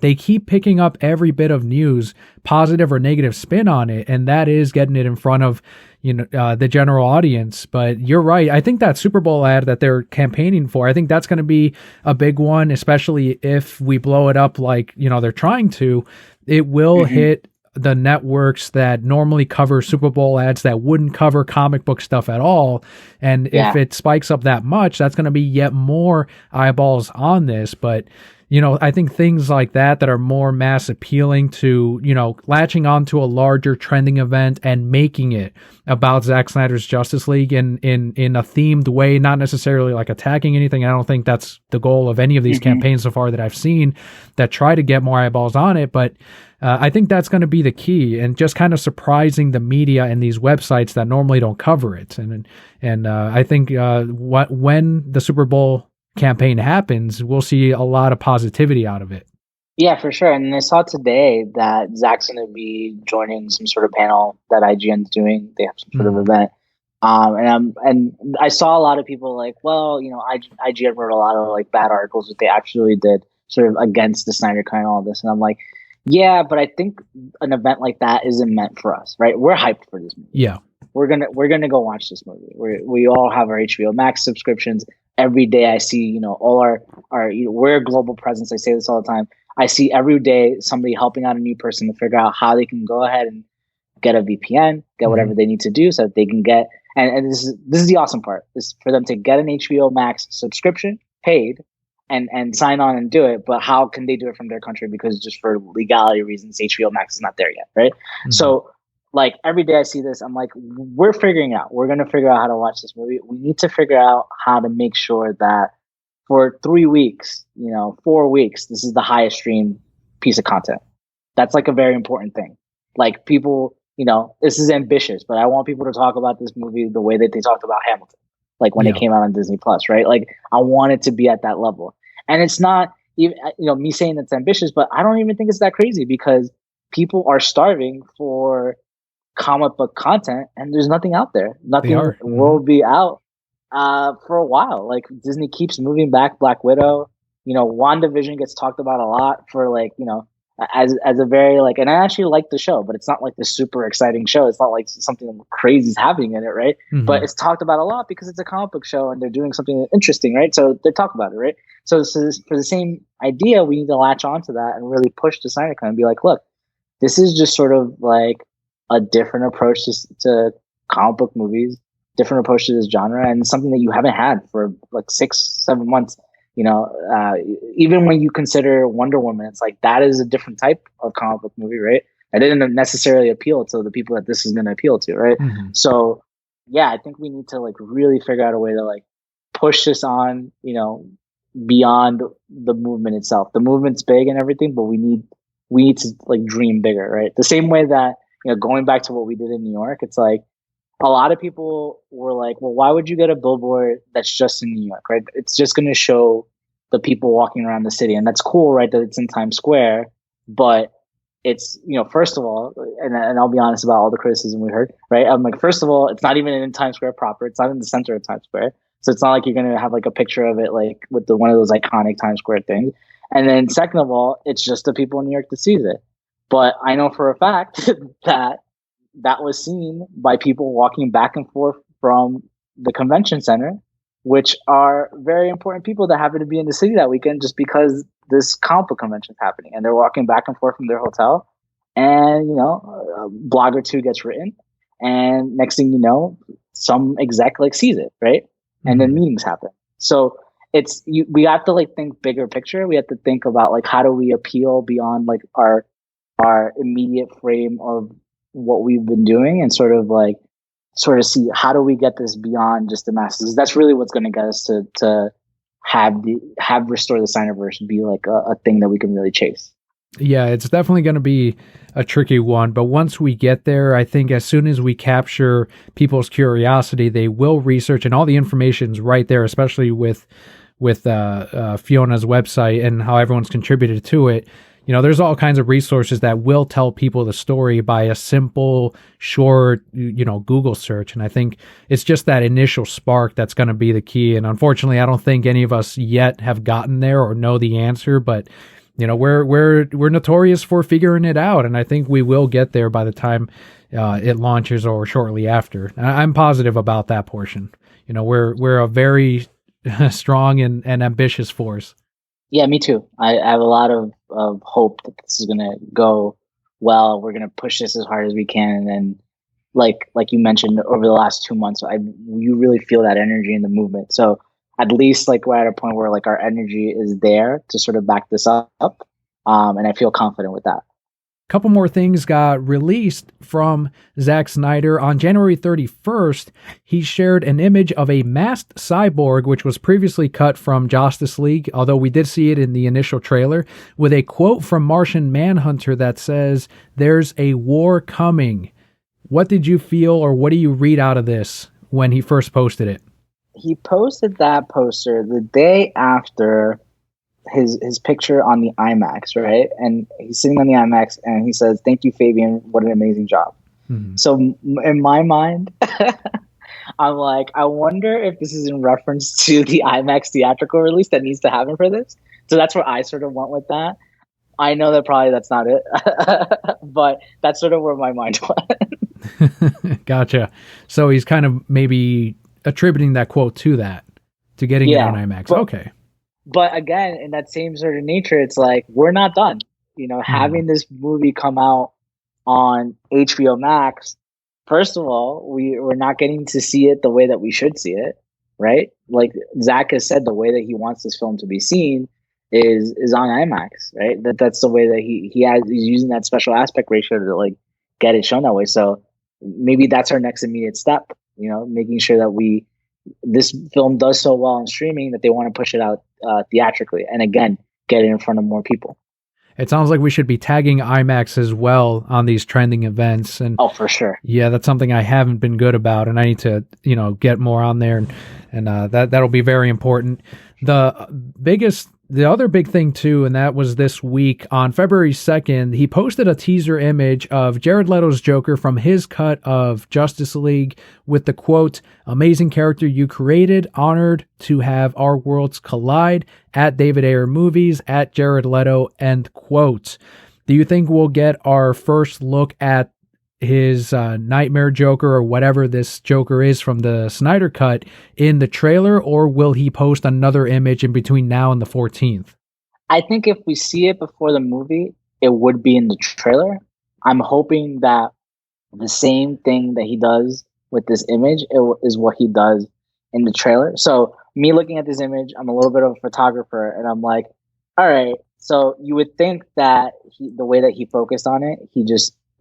they keep picking up every bit of news, positive or negative spin on it, and that is getting it in front of the general audience. But you're right. I think that Super Bowl ad that they're campaigning for, I think that's going to be a big one, especially if we blow it up like they're trying to. It will hit the networks that normally cover Super Bowl ads that wouldn't cover comic book stuff at all. And if it spikes up that much, that's going to be yet more eyeballs on this. But, I think things like that are more mass appealing to, latching onto a larger trending event and making it about Zack Snyder's Justice League in a themed way, not necessarily like attacking anything. I don't think that's the goal of any of these campaigns so far that I've seen that try to get more eyeballs on it. But I think that's going to be the key, and just kind of surprising the media and these websites that normally don't cover it. And I think when the Super Bowl campaign happens, we'll see a lot of positivity out of it. Yeah, for sure. And I saw today that Zach's going to be joining some sort of panel that IGN's doing. They have some sort of event. And I saw a lot of people like, well, IGN wrote a lot of like bad articles that they actually did sort of against the Snyder Cut and all this. And I'm like, yeah, but I think an event like that isn't meant for us, right? We're hyped for this movie. Yeah. We're gonna go watch this movie. We all have our HBO Max subscriptions. Every day I see, all our we're a global presence. I say this all the time. I see every day somebody helping out a new person to figure out how they can go ahead and get a VPN, get whatever they need to do so that they can get. And this is the awesome part, is for them to get an HBO Max subscription paid and sign on and do it. But how can they do it from their country? Because just for legality reasons, HBO Max is not there yet, right? So like every day I see this, I'm like, we're figuring out. We're going to figure out how to watch this movie. We need to figure out how to make sure that for 3 weeks, 4 weeks, this is the highest stream piece of content. That's like a very important thing. Like people, this is ambitious, but I want people to talk about this movie the way that they talked about Hamilton, like when it came out on Disney Plus, right? Like I want it to be at that level. And it's not even, me saying it's ambitious, but I don't even think it's that crazy, because people are starving for comic book content and there's nothing out there. Nothing will be out for a while. Like Disney keeps moving back Black Widow. WandaVision gets talked about a lot for like, as a very like, and I actually like the show, but it's not like the super exciting show. It's not like something crazy is happening in it, right? But it's talked about a lot because it's a comic book show and they're doing something interesting, right? So they talk about it, right? So for the same idea, we need to latch onto that and really push the Snyder Cut and be like, look, this is just sort of like a different approach to comic book movies, different approach to this genre, and something that you haven't had for like 6-7 months. Even when you consider Wonder Woman, it's like that is a different type of comic book movie, right? It didn't necessarily appeal to the people that this is going to appeal to, right? So, yeah, I think we need to like really figure out a way to like push this on, beyond the movement itself. The movement's big and everything, but we need to like dream bigger, right? The same way that going back to what we did in New York, it's like a lot of people were like, well, why would you get a billboard that's just in New York, right? It's just going to show the people walking around the city. And that's cool, right, that it's in Times Square. But it's, first of all, and I'll be honest about all the criticism we heard, right? I'm like, first of all, it's not even in Times Square proper. It's not in the center of Times Square. So it's not like you're going to have like a picture of it, like with one of those iconic Times Square things. And then second of all, it's just the people in New York that sees it. But I know for a fact that was seen by people walking back and forth from the convention center, which are very important people that happen to be in the city that weekend just because this comic book convention is happening. And they're walking back and forth from their hotel. And, a blog or two gets written. And next thing you know, some exec like sees it, right? And then meetings happen. So we have to like think bigger picture. We have to think about like, how do we appeal beyond like our immediate frame of what we've been doing, and sort of see how do we get this beyond just the masses. That's really what's going to get us to have Restore the Snyderverse be like a thing that we can really chase. Yeah, it's definitely going to be a tricky one, but once we get there, I think as soon as we capture people's curiosity, they will research, and all the information's right there, especially with Fiona's website and how everyone's contributed to it. There's all kinds of resources that will tell people the story by a simple, short, Google search. And I think it's just that initial spark that's going to be the key. And unfortunately, I don't think any of us yet have gotten there or know the answer, but we're notorious for figuring it out. And I think we will get there by the time it launches or shortly after. I'm positive about that portion. We're a very strong and ambitious force. Yeah, me too. I have a lot of hope that this is going to go well, we're gonna push this as hard as we can, and then like you mentioned over the last 2 months, you really feel that energy in the movement. So at least like we're at a point where like our energy is there to sort of back this up, and I feel confident with that. Couple more things got released from Zack Snyder. On January 31st, he shared an image of a masked cyborg, which was previously cut from Justice League, although we did see it in the initial trailer, with a quote from Martian Manhunter that says, "There's a war coming." What did you feel, or what do you read out of this when he first posted it? He posted that poster the day after his picture on the IMAX, right? And he's sitting on the IMAX and he says, "Thank you, Fabian. What an amazing job." Hmm. So in my mind, I'm like, I wonder if this is in reference to the IMAX theatrical release that needs to happen for this. So that's where I sort of went with that. I know that probably that's not it, but that's sort of where my mind went. Gotcha. So he's kind of maybe attributing that quote to that, to getting it on IMAX. Okay. But again, in that same sort of nature, it's like, we're not done. Having this movie come out on HBO Max, first of all, we're not getting to see it the way that we should see it, right? Like Zach has said, the way that he wants this film to be seen is on IMAX, right? That's the way that he's using that special aspect ratio to like get it shown that way. So maybe that's our next immediate step, making sure that this film does so well on streaming that they want to push it out theatrically, and again, get it in front of more people. It sounds like we should be tagging IMAX as well on these trending events. And for sure. Yeah, that's something I haven't been good about, and I need to, get more on there, and that'll be very important. The other big thing too, and that was this week on February 2nd, he posted a teaser image of Jared Leto's Joker from his cut of Justice League with the quote, "Amazing character you created, honored to have our worlds collide, at David Ayer Movies, at Jared Leto," end quote. Do you think we'll get our first look at his Nightmare Joker, or whatever this Joker is from the Snyder Cut, in the trailer, or will he post another image in between now and the 14th? I think if we see it before the movie, it would be in the trailer. I'm hoping that the same thing that he does with this image is what he does in the trailer. So me looking at this image, I'm a little bit of a photographer, and I'm like, all right, so you would think that the way that he focused on it,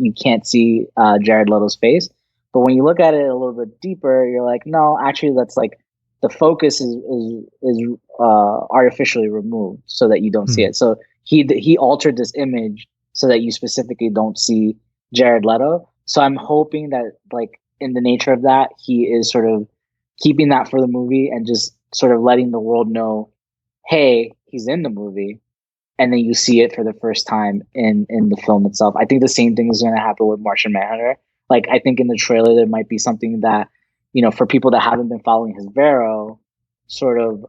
you can't see Jared Leto's face. But when you look at it a little bit deeper, you're like, no, actually, that's like the focus is artificially removed so that you don't see it. So he altered this image so that you specifically don't see Jared Leto. So I'm hoping that, like, in the nature of that, he is sort of keeping that for the movie and just sort of letting the world know, hey, he's in the movie. And then you see it for the first time in the film itself. I think the same thing is going to happen with Martian Manhunter. Like, I think in the trailer, there might be something that, for people that haven't been following his Vero, sort of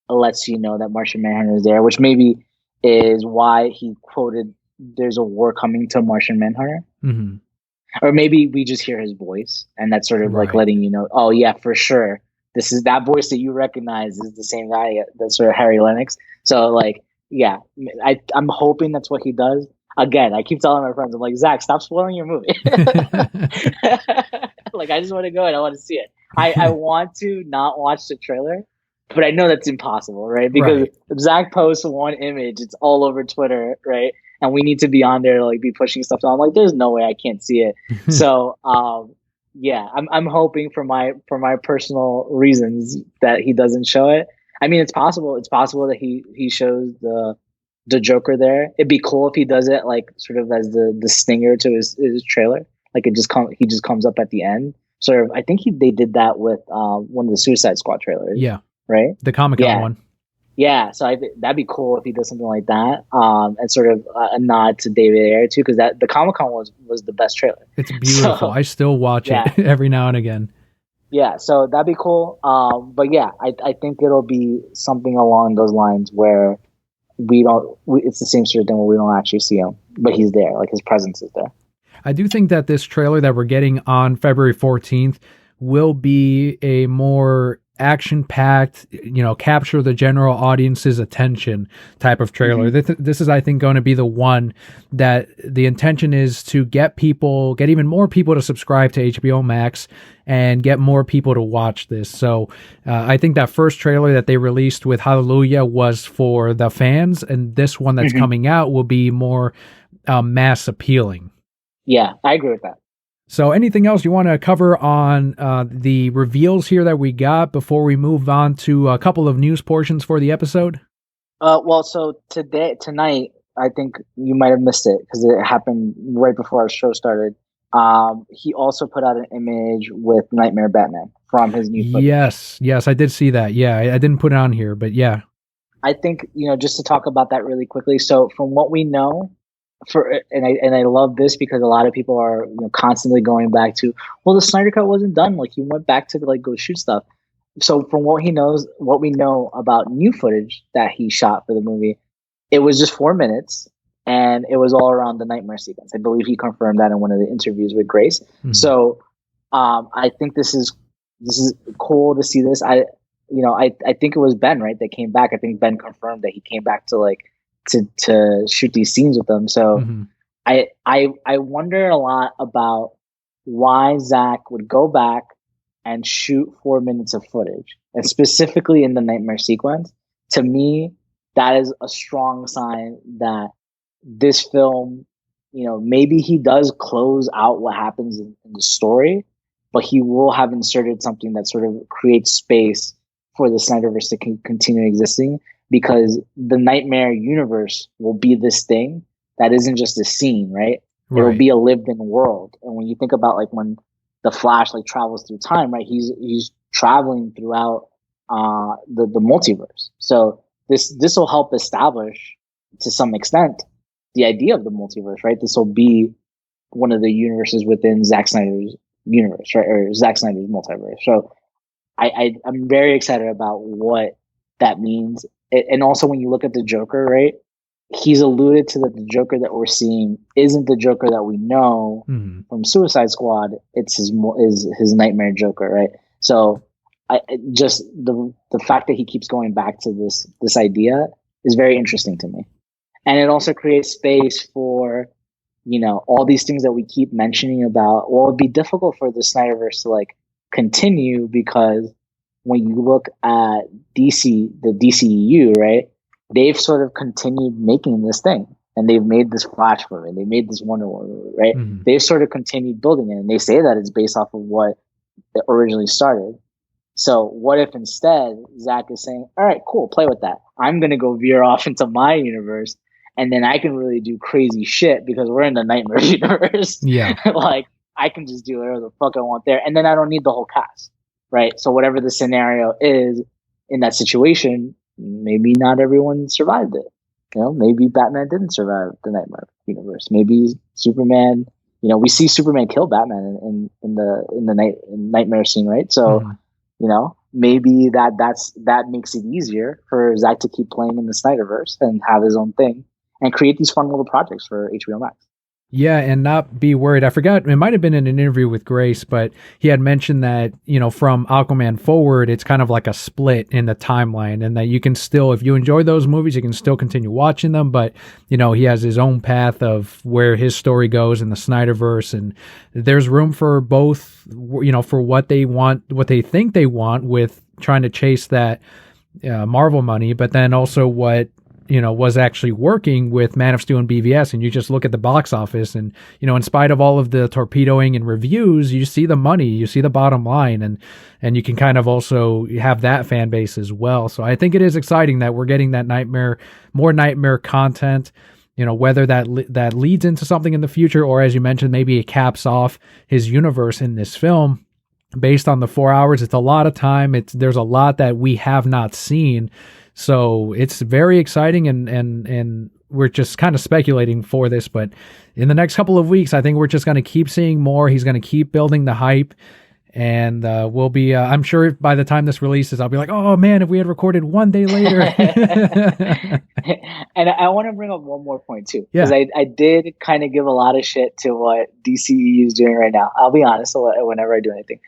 lets you know that Martian Manhunter is there, which maybe is why he quoted, "There's a war coming" to Martian Manhunter. Mm-hmm. Or maybe we just hear his voice, and that's sort of like letting you know, oh yeah, for sure, this is that voice that you recognize is the same guy, that's sort of Harry Lennox. So like, yeah, I'm hoping that's what he does. Again, I keep telling my friends, I'm like, Zach, stop spoiling your movie. Like, I just want to go and I want to see it. I want to not watch the trailer, but I know that's impossible, right? Because if Zach posts one image, it's all over Twitter, right? And we need to be on there to like be pushing stuff. So I'm like, there's no way I can't see it. So yeah, I'm hoping for my personal reasons that he doesn't show it. I mean, it's possible. It's possible that he shows the Joker there. It'd be cool if he does it like sort of as the stinger to his trailer. Like he just comes up at the end. Sort of. I think they did that with one of the Suicide Squad trailers. Yeah. Right. The Comic-Con one. Yeah. So that'd be cool if he does something like that. And sort of a nod to David Ayer too, because the Comic-Con was the best trailer. It's beautiful. So, I still watch it every now and again. Yeah, so that'd be cool. But yeah, I think it'll be something along those lines where it's the same sort of thing where we don't actually see him, but he's there, like his presence is there. I do think that this trailer that we're getting on February 14th will be a more action-packed, capture the general audience's attention type of trailer. This is, I think, going to be the one that the intention is to get even more people to subscribe to HBO Max and get more people to watch this. So I think that first trailer that they released with Hallelujah was for the fans, and this one that's coming out will be more mass appealing. Yeah, I agree with that. So anything else you want to cover on the reveals here that we got before we move on to a couple of news portions for the episode? Well, so tonight, I think you might have missed it because it happened right before our show started. He also put out an image with Nightmare Batman from his new footage. Yes, I did see that. Yeah, I didn't put it on here, but yeah. I think, just to talk about that really quickly. So from what we know, and I love this because a lot of people are constantly going back to, well, the Snyder Cut wasn't done. Like, he went back to like go shoot stuff. So from what we know about new footage that he shot for the movie, it was just 4 minutes, and it was all around the nightmare sequence. I believe he confirmed that in one of the interviews with Grace. So I think this is cool to see this. I think it was Ben, right, that came back. I think Ben confirmed that he came back to to shoot these scenes with them. So I wonder a lot about why Zach would go back and shoot 4 minutes of footage, and specifically in the nightmare sequence. To me, that is a strong sign that this film, maybe he does close out what happens in the story, but he will have inserted something that sort of creates space for the Snyderverse to continue existing, because the nightmare universe will be this thing that isn't just a scene, right? It will be a lived-in world. And when you think about like when the Flash travels through time, right? He's traveling throughout the multiverse. So this will help establish to some extent the idea of the multiverse, right? This will be one of the universes within Zack Snyder's universe, right? Or Zack Snyder's multiverse. So I'm very excited about what that means. And also when you look at the Joker, right? He's alluded to that the Joker that we're seeing isn't the Joker that we know from Suicide Squad. It's his nightmare Joker, right? So just the fact that he keeps going back to this idea is very interesting to me. And it also creates space for, all these things that we keep mentioning about. Well, it'd be difficult for the Snyderverse to continue, because when you look at DC, the DCEU, right? They've sort of continued making this thing, and they've made this Flash movie, they made this Wonder Woman movie, right? They've sort of continued building it, and they say that it's based off of what it originally started. So what if instead Zach is saying, all right, cool, play with that. I'm going to go veer off into my universe, and then I can really do crazy shit because we're in the nightmare universe. Yeah. I can just do whatever the fuck I want there. And then I don't need the whole cast, right? So whatever the scenario is in that situation, maybe not everyone survived it. Maybe Batman didn't survive the nightmare universe. Maybe Superman, we see Superman kill Batman in the nightmare scene, right? So, maybe that makes it easier for Zach to keep playing in the Snyderverse and have his own thing and create these fun little projects for HBO Max. Yeah, and not be worried. I forgot, it might have been in an interview with Grace, but he had mentioned that, from Aquaman forward, it's kind of like a split in the timeline, and that you can still, if you enjoy those movies, you can still continue watching them, but, he has his own path of where his story goes in the Snyderverse, and there's room for both, for what they want, what they think they want with trying to chase that Marvel money, but then also what was actually working with Man of Steel and BVS. And you just look at the box office and, in spite of all of the torpedoing and reviews, you see the money, you see the bottom line, and you can kind of also have that fan base as well. So I think it is exciting that we're getting that more nightmare content, whether that leads into something in the future, or as you mentioned, maybe it caps off his universe in this film. Based on the 4 hours, it's a lot of time. There's a lot that we have not seen. So it's very exciting, and we're just kind of speculating for this, but in the next couple of weeks, I think we're just going to keep seeing more. He's going to keep building the hype, and we'll be, I'm sure by the time this releases, I'll be like, oh man, if we had recorded 1 day later. And I want to bring up one more point too, because I did kind of give a lot of shit to what DCEU is doing right now. I'll be honest, whenever I do anything.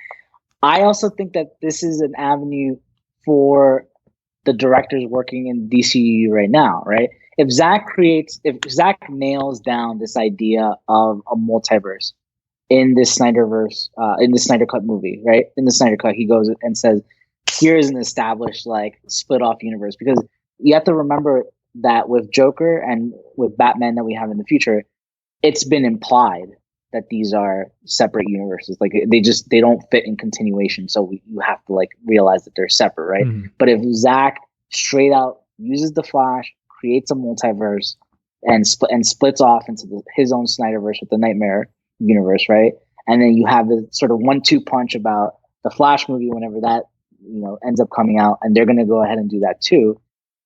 I also think that this is an avenue for the directors working in DCU right now, right? If Zach nails down this idea of a multiverse in this Snyderverse, in the Snyder Cut movie, right? In the Snyder Cut, he goes and says, "Here's an established like split off universe." Because you have to remember that with Joker and with Batman that we have in the future, it's been implied that these are separate universes. Like they don't fit in continuation. So you have to like realize that they're separate, right? Mhm. But if Zach straight out uses the Flash, creates a multiverse, and splits off into his own Snyderverse with the Nightmare universe, right? And then you have the sort of 1-2 punch about the Flash movie whenever that ends up coming out, and they're going to go ahead and do that too.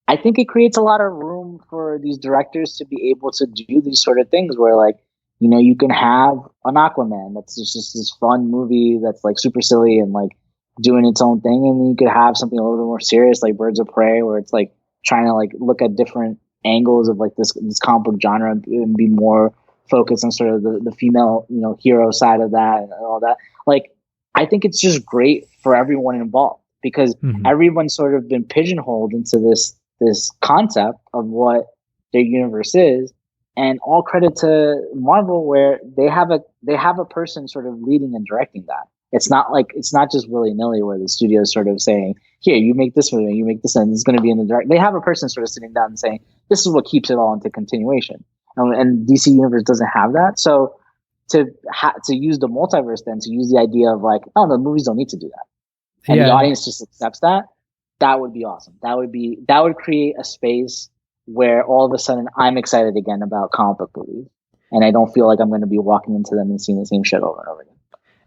I think it creates a lot of room for these directors to be able to do these sort of things where like, you can have an Aquaman that's just this fun movie that's like super silly and like doing its own thing. And then you could have something a little bit more serious like Birds of Prey, where it's like trying to like look at different angles of like this comic book genre and be more focused on sort of the female, hero side of that and all that. Like, I think it's just great for everyone involved because Mhm. everyone's sort of been pigeonholed into this concept of what their universe is, and all credit to Marvel where they have a person sort of leading and directing that. It's not just willy nilly where the studio is sort of saying, here, you make this movie, you make this, and it's going to be in the direct. They have a person sort of sitting down and saying, this is what keeps it all into continuation. And DC Universe doesn't have that, so to use the multiverse, then to use the idea of like, oh, the movies don't need to do that, and the Yeah, audience just accepts that. That would be awesome. That would create a space where all of a sudden I'm excited again about comic book movies, and I don't feel like I'm going to be walking into them and seeing the same shit over and over again.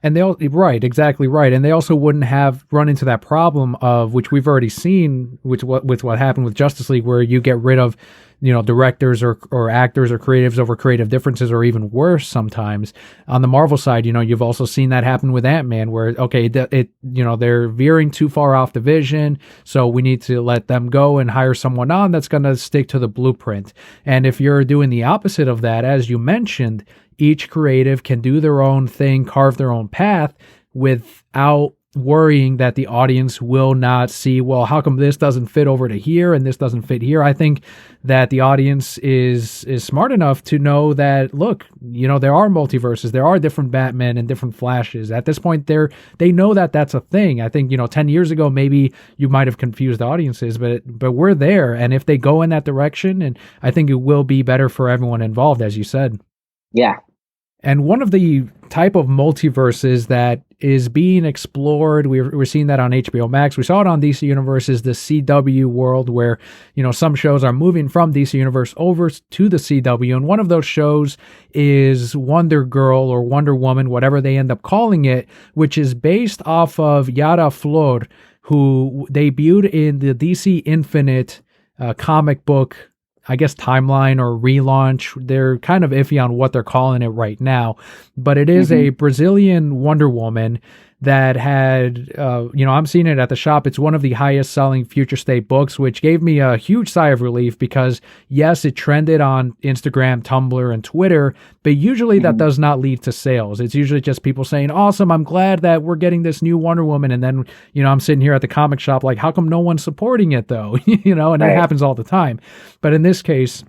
and they'll right, exactly right, and they also wouldn't have run into that problem of which we've already seen, which what with what happened with Justice League, where you get rid of directors or actors or creatives over creative differences, or even worse sometimes. On the Marvel side, you've also seen that happen with Ant-Man, where okay, they're veering too far off the vision, so we need to let them go and hire someone on that's going to stick to the blueprint. And if you're doing the opposite of that, as you mentioned, each creative can do their own thing, carve their own path without worrying that the audience will not see, well, how come this doesn't fit over to here and this doesn't fit here. I think that the audience is smart enough to know that, look, there are multiverses, there are different Batman and different Flashes. At this point, they know that that's a thing. I think 10 years ago maybe you might have confused audiences, but we're there, and if they go in that direction, and I think it will be better for everyone involved, as you said. Yeah. And one of the type of multiverses that is being explored, we're seeing that on HBO Max. We saw it on DC Universe, is the CW world, where some shows are moving from DC Universe over to the CW, and one of those shows is Wonder Girl or Wonder Woman, whatever they end up calling it, which is based off of Yara Flor, who debuted in the DC Infinite comic book, I guess, timeline or relaunch. They're kind of iffy on what they're calling it right now, but it is a Brazilian Wonder Woman that had, I'm seeing it at the shop. It's one of the highest selling Future State books, which gave me a huge sigh of relief because, yes, it trended on Instagram, Tumblr, and Twitter, but usually that does not lead to sales. It's usually just people saying, awesome, I'm glad that we're getting this new Wonder Woman. And then, I'm sitting here at the comic shop like, how come no one's supporting it though? And that happens all the time. But in this case,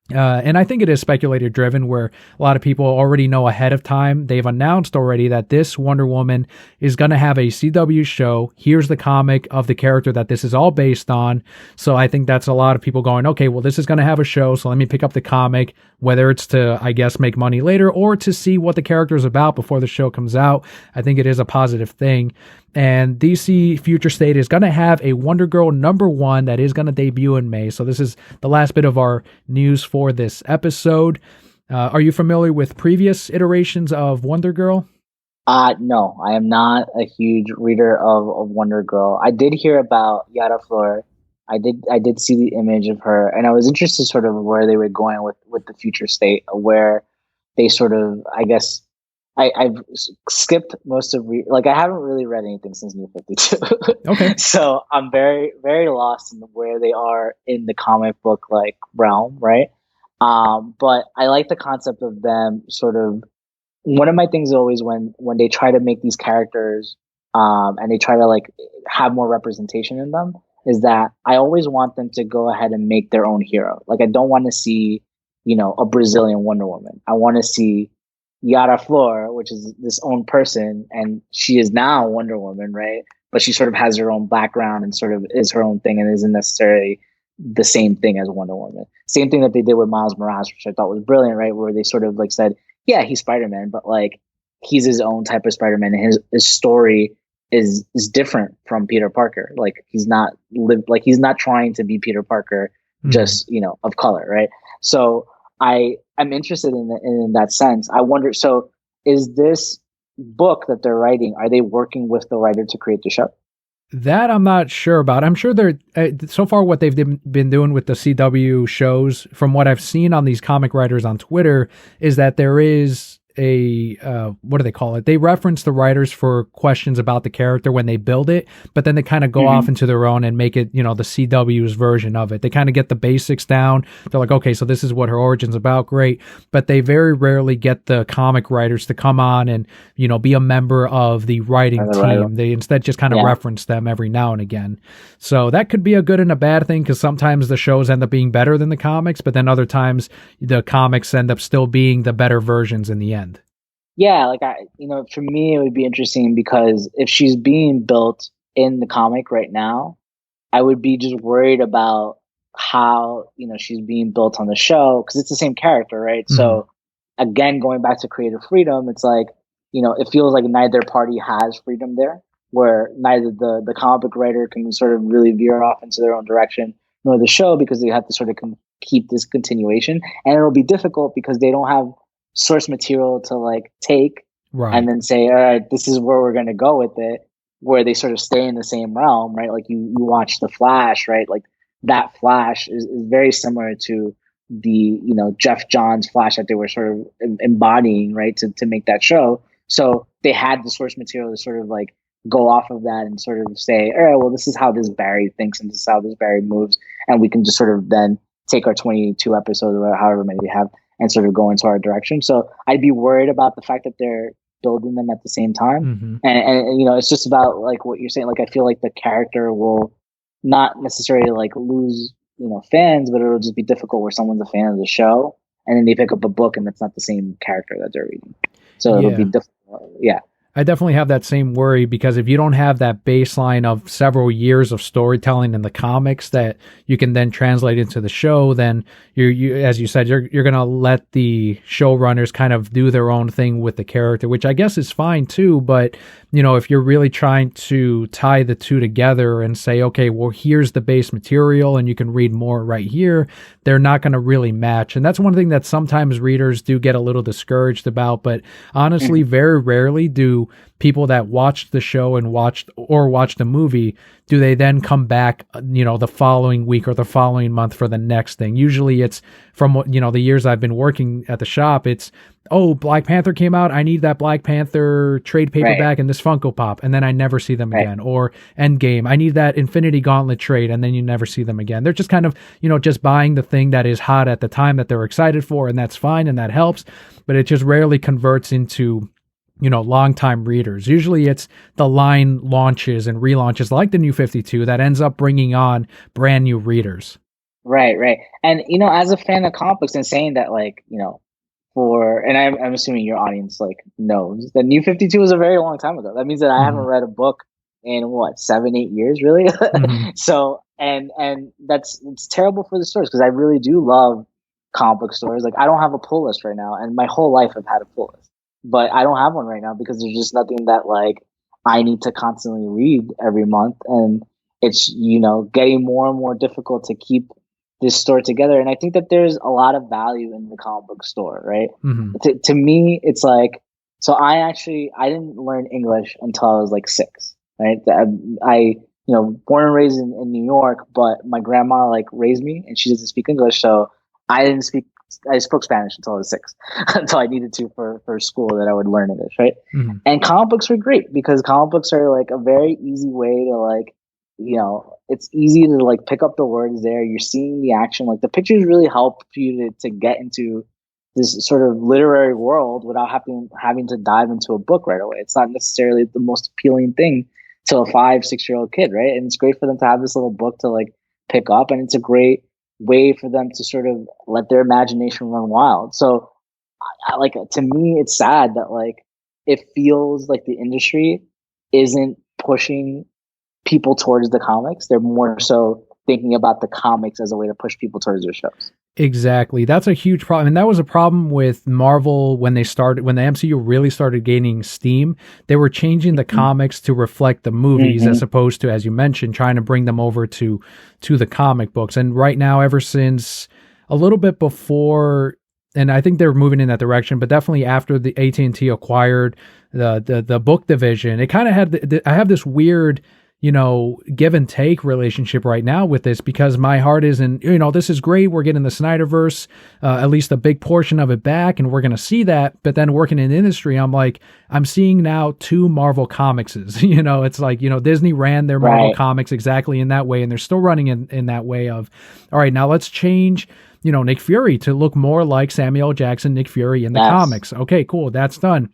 and I think it is speculator driven, where a lot of people already know ahead of time. They've announced already that this Wonder Woman is going to have a CW show. Here's the comic of the character that this is all based on. So I think that's a lot of people going, okay, well, this is going to have a show, so let me pick up the comic, whether it's to, I guess, make money later or to see what the character is about before the show comes out. I think it is a positive thing. And DC Future State is going to have a Wonder Girl #1 that is going to debut in May. So this is the last bit of our news for this episode. Are you familiar with previous iterations of Wonder Girl? No, I am not a huge reader of Wonder Girl. I did hear about Yara Flor. I did see the image of her, and I was interested sort of where they were going with the future state, where they sort of, I guess, I've skipped most of like I haven't really read anything since New 52. Okay. So I'm very very lost in where they are in the comic book like realm, right? But I like the concept of them sort of, one of my things always when they try to make these characters and they try to like have more representation in them, is that I always want them to go ahead and make their own hero. Like I don't want to see, a Brazilian Wonder Woman. I want to see Yara Flor, which is this own person, and she is now Wonder Woman, right? But she sort of has her own background and sort of is her own thing and isn't necessarily the same thing as Wonder Woman. Same thing that they did with Miles Morales, which I thought was brilliant, right? Where they sort of like said, yeah, he's Spider-Man, but like he's his own type of Spider-Man, and his story is different from Peter Parker. Like he's not he's not trying to be Peter Parker, just of color, right? So I'm interested in that sense. I wonder. So is this book that they're writing? Are they working with the writer to create the show? That I'm not sure about. I'm sure they're so far what they've been doing with the CW shows, from what I've seen on these comic writers on Twitter, is that there is a what do they call it? They reference the writers for questions about the character when they build it, but then they kind of go off into their own and make it, the CW's version of it. They kind of get the basics down. They're like, okay, so this is what her origin's about, great. But they very rarely get the comic writers to come on and, be a member of the writing team. They instead just kind of reference them every now and again. So that could be a good and a bad thing, because sometimes the shows end up being better than the comics, but then other times the comics end up still being the better versions in the end. Yeah, like for me, it would be interesting, because if she's being built in the comic right now, I would be just worried about how, she's being built on the show, because it's the same character, right? Mm-hmm. So again, going back to creative freedom, it's like, it feels like neither party has freedom there, where neither the comic book writer can sort of really veer off into their own direction, nor the show, because they have to sort of keep this continuation. And it'll be difficult because they don't have source material to like take and then say, all right, this is where we're going to go with it, where they sort of stay in the same realm, right? Like you watch the Flash, right? Like that Flash is very similar to the Jeff Johns Flash that they were sort of embodying, right, to make that show. So they had the source material to sort of like go off of that and sort of say, all right, well, this is how this Barry thinks and this is how this Barry moves, and we can just sort of then take our 22 episodes or however many we have and sort of go into our direction. So I'd be worried about the fact that they're building them at the same time. Mm-hmm. And it's just about like what you're saying. Like, I feel like the character will not necessarily like lose, fans, but it'll just be difficult where someone's a fan of the show and then they pick up a book and it's not the same character that they're reading. So it'll be difficult. Yeah. I definitely have that same worry, because if you don't have that baseline of several years of storytelling in the comics that you can then translate into the show, then you as you said, you're going to let the showrunners kind of do their own thing with the character, which I guess is fine too. But, if you're really trying to tie the two together and say, okay, well, here's the base material and you can read more right here, they're not going to really match. And that's one thing that sometimes readers do get a little discouraged about. But honestly, very rarely do people that watched the show and watched the movie, do they then come back, the following week or the following month for the next thing. Usually it's from what, the years I've been working at the shop, it's, oh, Black Panther came out, I need that Black Panther trade paperback and this Funko Pop, and then I never see them again. Or Endgame, I need that Infinity Gauntlet trade, and then you never see them again. They're just kind of, just buying the thing that is hot at the time that they're excited for, and that's fine and that helps, but it just rarely converts into longtime readers. Usually it's the line launches and relaunches like the New 52 that ends up bringing on brand new readers. Right. And, as a fan of comic books, and saying that, like, and I'm assuming your audience like knows that New 52 was a very long time ago. That means that I haven't read a book in 7-8 years, really. So, and it's terrible for the stores, because I really do love comic book stores. Like, I don't have a pull list right now, and my whole life I've had a pull list, but I don't have one right now because there's just nothing that like I need to constantly read every month. And it's, getting more and more difficult to keep this store together. And I think that there's a lot of value in the comic book store, right? To me, it's like, so I didn't learn English until I was like 6, right? I born and raised in New York, but my grandma like raised me and she doesn't speak English. So I spoke Spanish until I was 6, until I needed to for school, that I would learn English, right? And comic books are great because comic books are like a very easy way to like, it's easy to like pick up the words there. You're seeing the action. Like, the pictures really help you to get into this sort of literary world without having to dive into a book right away. It's not necessarily the most appealing thing to a 5, 6 year old kid, right? And it's great for them to have this little book to like pick up, and it's a great way for them to sort of let their imagination run wild. So, like to me, it's sad that like it feels like the industry isn't pushing people towards the comics. They're more so thinking about the comics as a way to push people towards their shows. Exactly. That's a huge problem. And that was a problem with Marvel when the MCU really started gaining steam. They were changing the comics to reflect the movies as opposed to, as you mentioned, trying to bring them over to the comic books. And right now, ever since a little bit before, and I think they're moving in that direction, but definitely after the AT&T acquired the book division, it kind of had I have this weird, give and take relationship right now with this, because my heart is in, this is great. We're getting the Snyderverse, at least a big portion of it back, and we're going to see that. But then working in the industry, I'm like, I'm seeing now two Marvel comicses. It's like, Disney ran their Marvel comics exactly in that way, and they're still running in that way of, all right, now let's change, Nick Fury to look more like Samuel L. Jackson, Nick Fury in the comics. Okay, cool. That's done.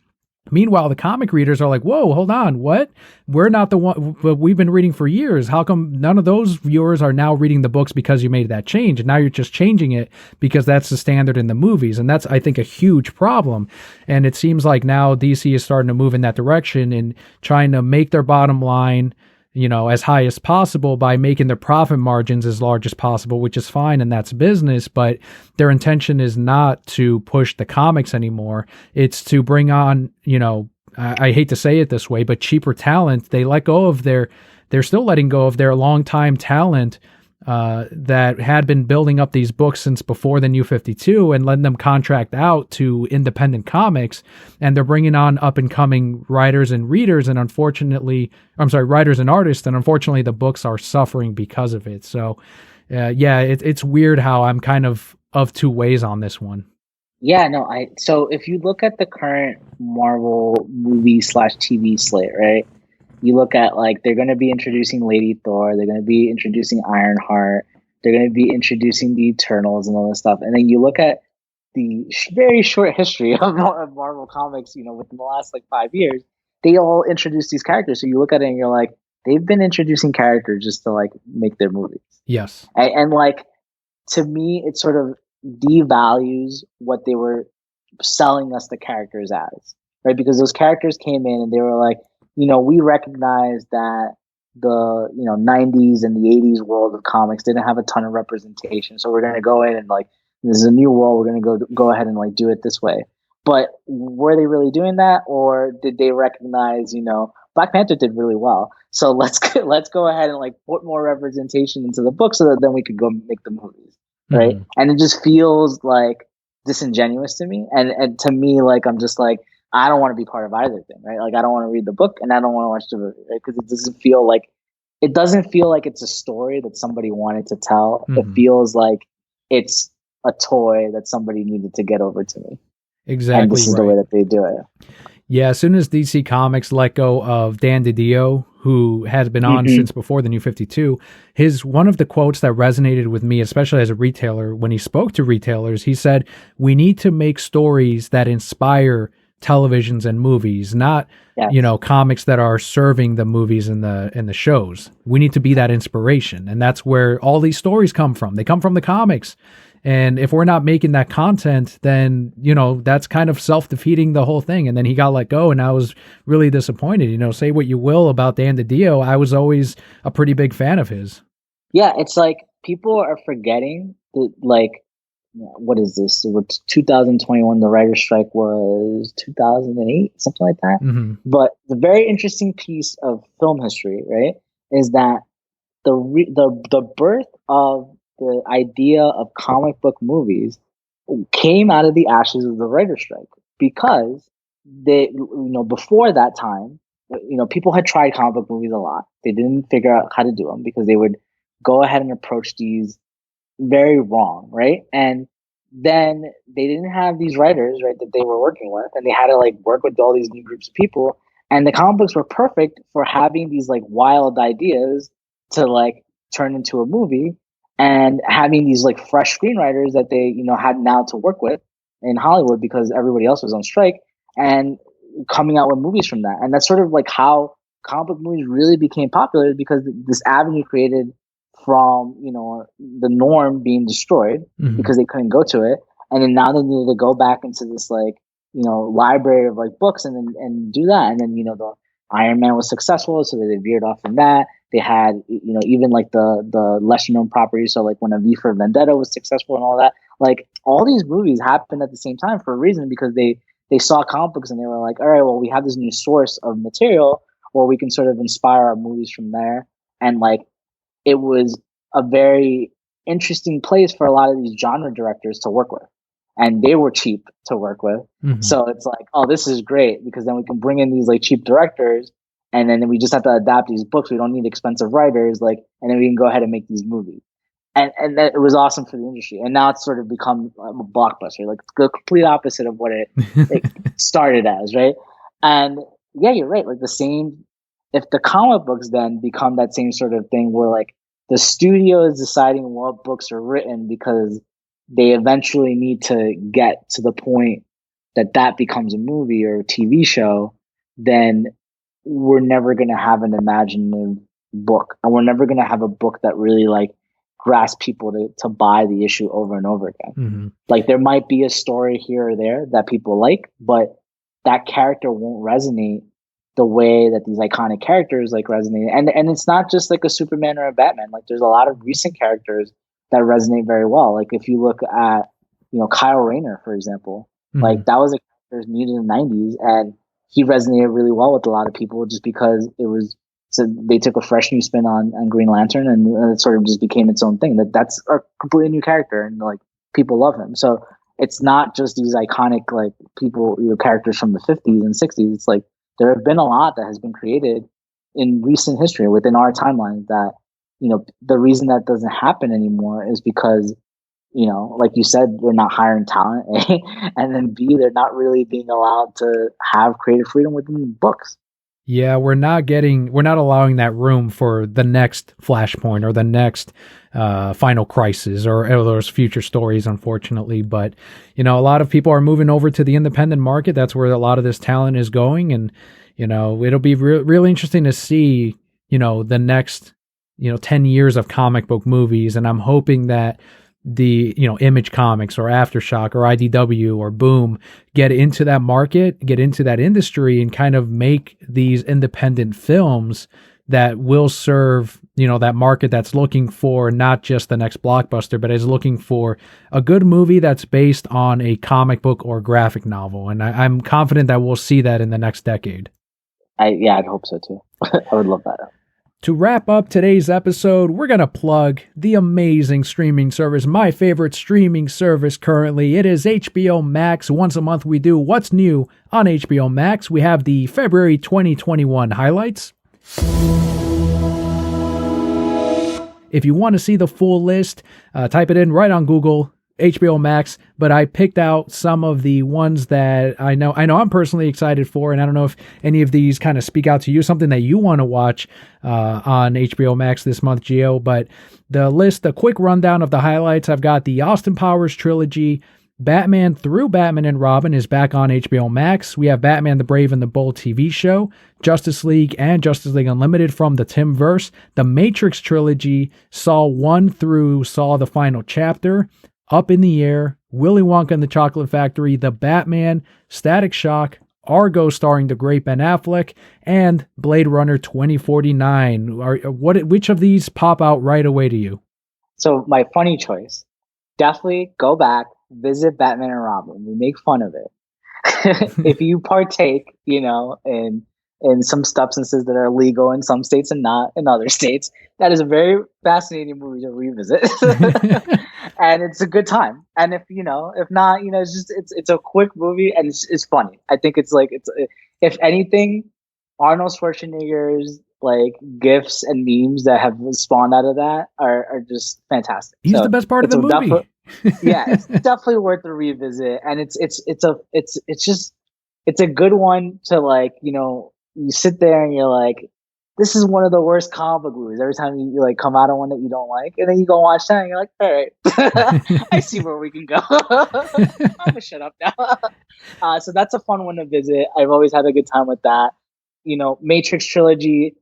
Meanwhile, the comic readers are like, whoa, hold on, what? We're not the one, but we've been reading for years. How come none of those viewers are now reading the books because you made that change? And now you're just changing it because that's the standard in the movies. And that's, I think, a huge problem. And it seems like now DC is starting to move in that direction and trying to make their bottom line, as high as possible by making their profit margins as large as possible, which is fine, and that's business. But their intention is not to push the comics anymore. It's to bring on, I hate to say it this way, but cheaper talent. They let go of they're still letting go of their longtime talent that had been building up these books since before the New 52 and letting them contract out to independent comics. And they're bringing on up and coming writers and readers. And writers and artists. And unfortunately, the books are suffering because of it. So, it's weird how I'm kind of two ways on this one. Yeah, no, so if you look at the current Marvel movie / TV slate, right? You look at like they're going to be introducing Lady Thor, they're going to be introducing Ironheart, they're going to be introducing the Eternals and all this stuff, and then you look at the very short history of Marvel comics, within the last like 5 years, they all introduce these characters. So you look at it and you're like, they've been introducing characters just to like make their movies. Yes, and like to me, it sort of devalues what they were selling us the characters as, right? Because those characters came in and they were like, we recognize that the 90s and the 80s world of comics didn't have a ton of representation, so we're going to go in and like, this is a new world, we're going to go ahead and like do it this way. But were they really doing that, or did they recognize, Black Panther did really well, so let's go ahead and like put more representation into the book so that then we could go make the movies, right? And it just feels like disingenuous to me, and to me, like, I'm just like, I don't want to be part of either thing, right? Like, I don't want to read the book and I don't want to watch the movie, right? Because it doesn't feel like it's a story that somebody wanted to tell. It feels like it's a toy that somebody needed to get over to me. Exactly. And this is the way that they do it. Yeah, as soon as DC Comics let go of Dan DiDio, who has been on since before the New 52, one of the quotes that resonated with me, especially as a retailer, when he spoke to retailers, he said, "We need to make stories that inspire televisions and movies, not comics that are serving the movies and the shows. We need to be that inspiration." And that's where all these stories come from. They come from the comics. And if we're not making that content, then, that's kind of self-defeating the whole thing. And then he got let go, and I was really disappointed. Say what you will about Dan DiDio, I was always a pretty big fan of his. Yeah, it's like people are forgetting that, like, what is this? 2021, the writer's strike was 2008, something like that. But the very interesting piece of film history, right, is that the birth of the idea of comic book movies came out of the ashes of the writer's strike, because before that time, people had tried comic book movies a lot. They didn't figure out how to do them because they would go ahead and approach these very wrong, right? And then they didn't have these writers, right, that they were working with, and they had to like work with all these new groups of people. And the comic books were perfect for having these like wild ideas to like turn into a movie, and having these like fresh screenwriters that they had now to work with in Hollywood because everybody else was on strike, and coming out with movies from that. And that's sort of like how comic book movies really became popular because this avenue created from, the norm being destroyed because they couldn't go to it. And then now they needed to go back into this like, library of like books and do that. And then, the Iron Man was successful, so they veered off from that. They had, even like the lesser known properties. So like when A V for Vendetta was successful and all that, like all these movies happened at the same time for a reason, because they saw comic books and they were like, all right, well, we have this new source of material, or we can sort of inspire our movies from there. And like, it was a very interesting place for a lot of these genre directors to work with. And they were cheap to work with. So it's like, oh, this is great, because then we can bring in these like cheap directors, and then we just have to adapt these books. We don't need expensive writers, like, and then we can go ahead and make these movies. And that, it was awesome for the industry. And now it's sort of become a blockbuster, like the complete opposite of what it started as, right? And yeah, you're right. Like the same, if the comic books then become that same sort of thing where like the studio is deciding what books are written because they eventually need to get to the point that becomes a movie or a TV show, then we're never going to have an imaginative book, and we're never going to have a book that really like grasp people to buy the issue over and over again. Like there might be a story here or there that people like, but that character won't resonate the way that these iconic characters like resonate. And it's not just like a Superman or a Batman. Like there's a lot of recent characters that resonate very well. Like if you look at, Kyle Rayner, for example, like that was a character needed in the 90s, and he resonated really well with a lot of people just because so they took a fresh new spin on Green Lantern, and it sort of just became its own thing. That's a completely new character, and like people love him. So it's not just these iconic like people, characters from the 50s and 60s. It's like there have been a lot that has been created in recent history within our timeline that, the reason that doesn't happen anymore is because, like you said, we're not hiring talent, A, and then B, they're not really being allowed to have creative freedom within books. Yeah, we're not allowing that room for the next Flashpoint or the next Final Crisis or those future stories, unfortunately. But, a lot of people are moving over to the independent market. That's where a lot of this talent is going. And, it'll be really interesting to see, the next, 10 years of comic book movies. And I'm hoping that the Image Comics or Aftershock or IDW or Boom get into that market, get into that industry, and kind of make these independent films that will serve that market that's looking for not just the next blockbuster, but is looking for a good movie that's based on a comic book or graphic novel. And I'm confident that we'll see that in the next decade. I'd hope so too. I would love that. To wrap up today's episode, we're going to plug the amazing streaming service, my favorite streaming service currently. It is HBO Max. Once a month we do What's New on HBO Max. We have the February 2021 highlights. If you want to see the full list, type it in right on Google, HBO Max, but I picked out some of the ones that I know I'm personally excited for, and I don't know if any of these kind of speak out to you, something that you want to watch on HBO Max this month, Gio. But the quick rundown of the highlights, I've got the Austin Powers trilogy. Batman Through Batman and Robin is back on HBO Max. We have Batman the Brave and the Bold TV show, Justice League and Justice League Unlimited from the Timverse, the Matrix trilogy, Saw 1 through Saw the Final Chapter, Up in the Air, Willy Wonka and the Chocolate Factory, The Batman, Static Shock, Argo starring the great Ben Affleck, and Blade Runner 2049. Which of these pop out right away to you? So my funny choice, definitely go back, visit Batman and Robin. We make fun of it. If you partake, in some substances that are legal in some states and not in other states, that is a very fascinating movie to revisit. And it's a good time. And if not, it's a quick movie, and it's funny. I think if anything, Arnold Schwarzenegger's like gifs and memes that have spawned out of that are just fantastic. He's the best part of the movie. It's definitely worth a revisit, and it's a good one to like, you sit there and you're like, this is one of the worst comic book movies. Every time you like come out of one that you don't like, and then you go watch that and you're like, all right, I see where we can go. I'm gonna shut up now. So that's a fun one to visit. I've always had a good time with that. Matrix trilogy.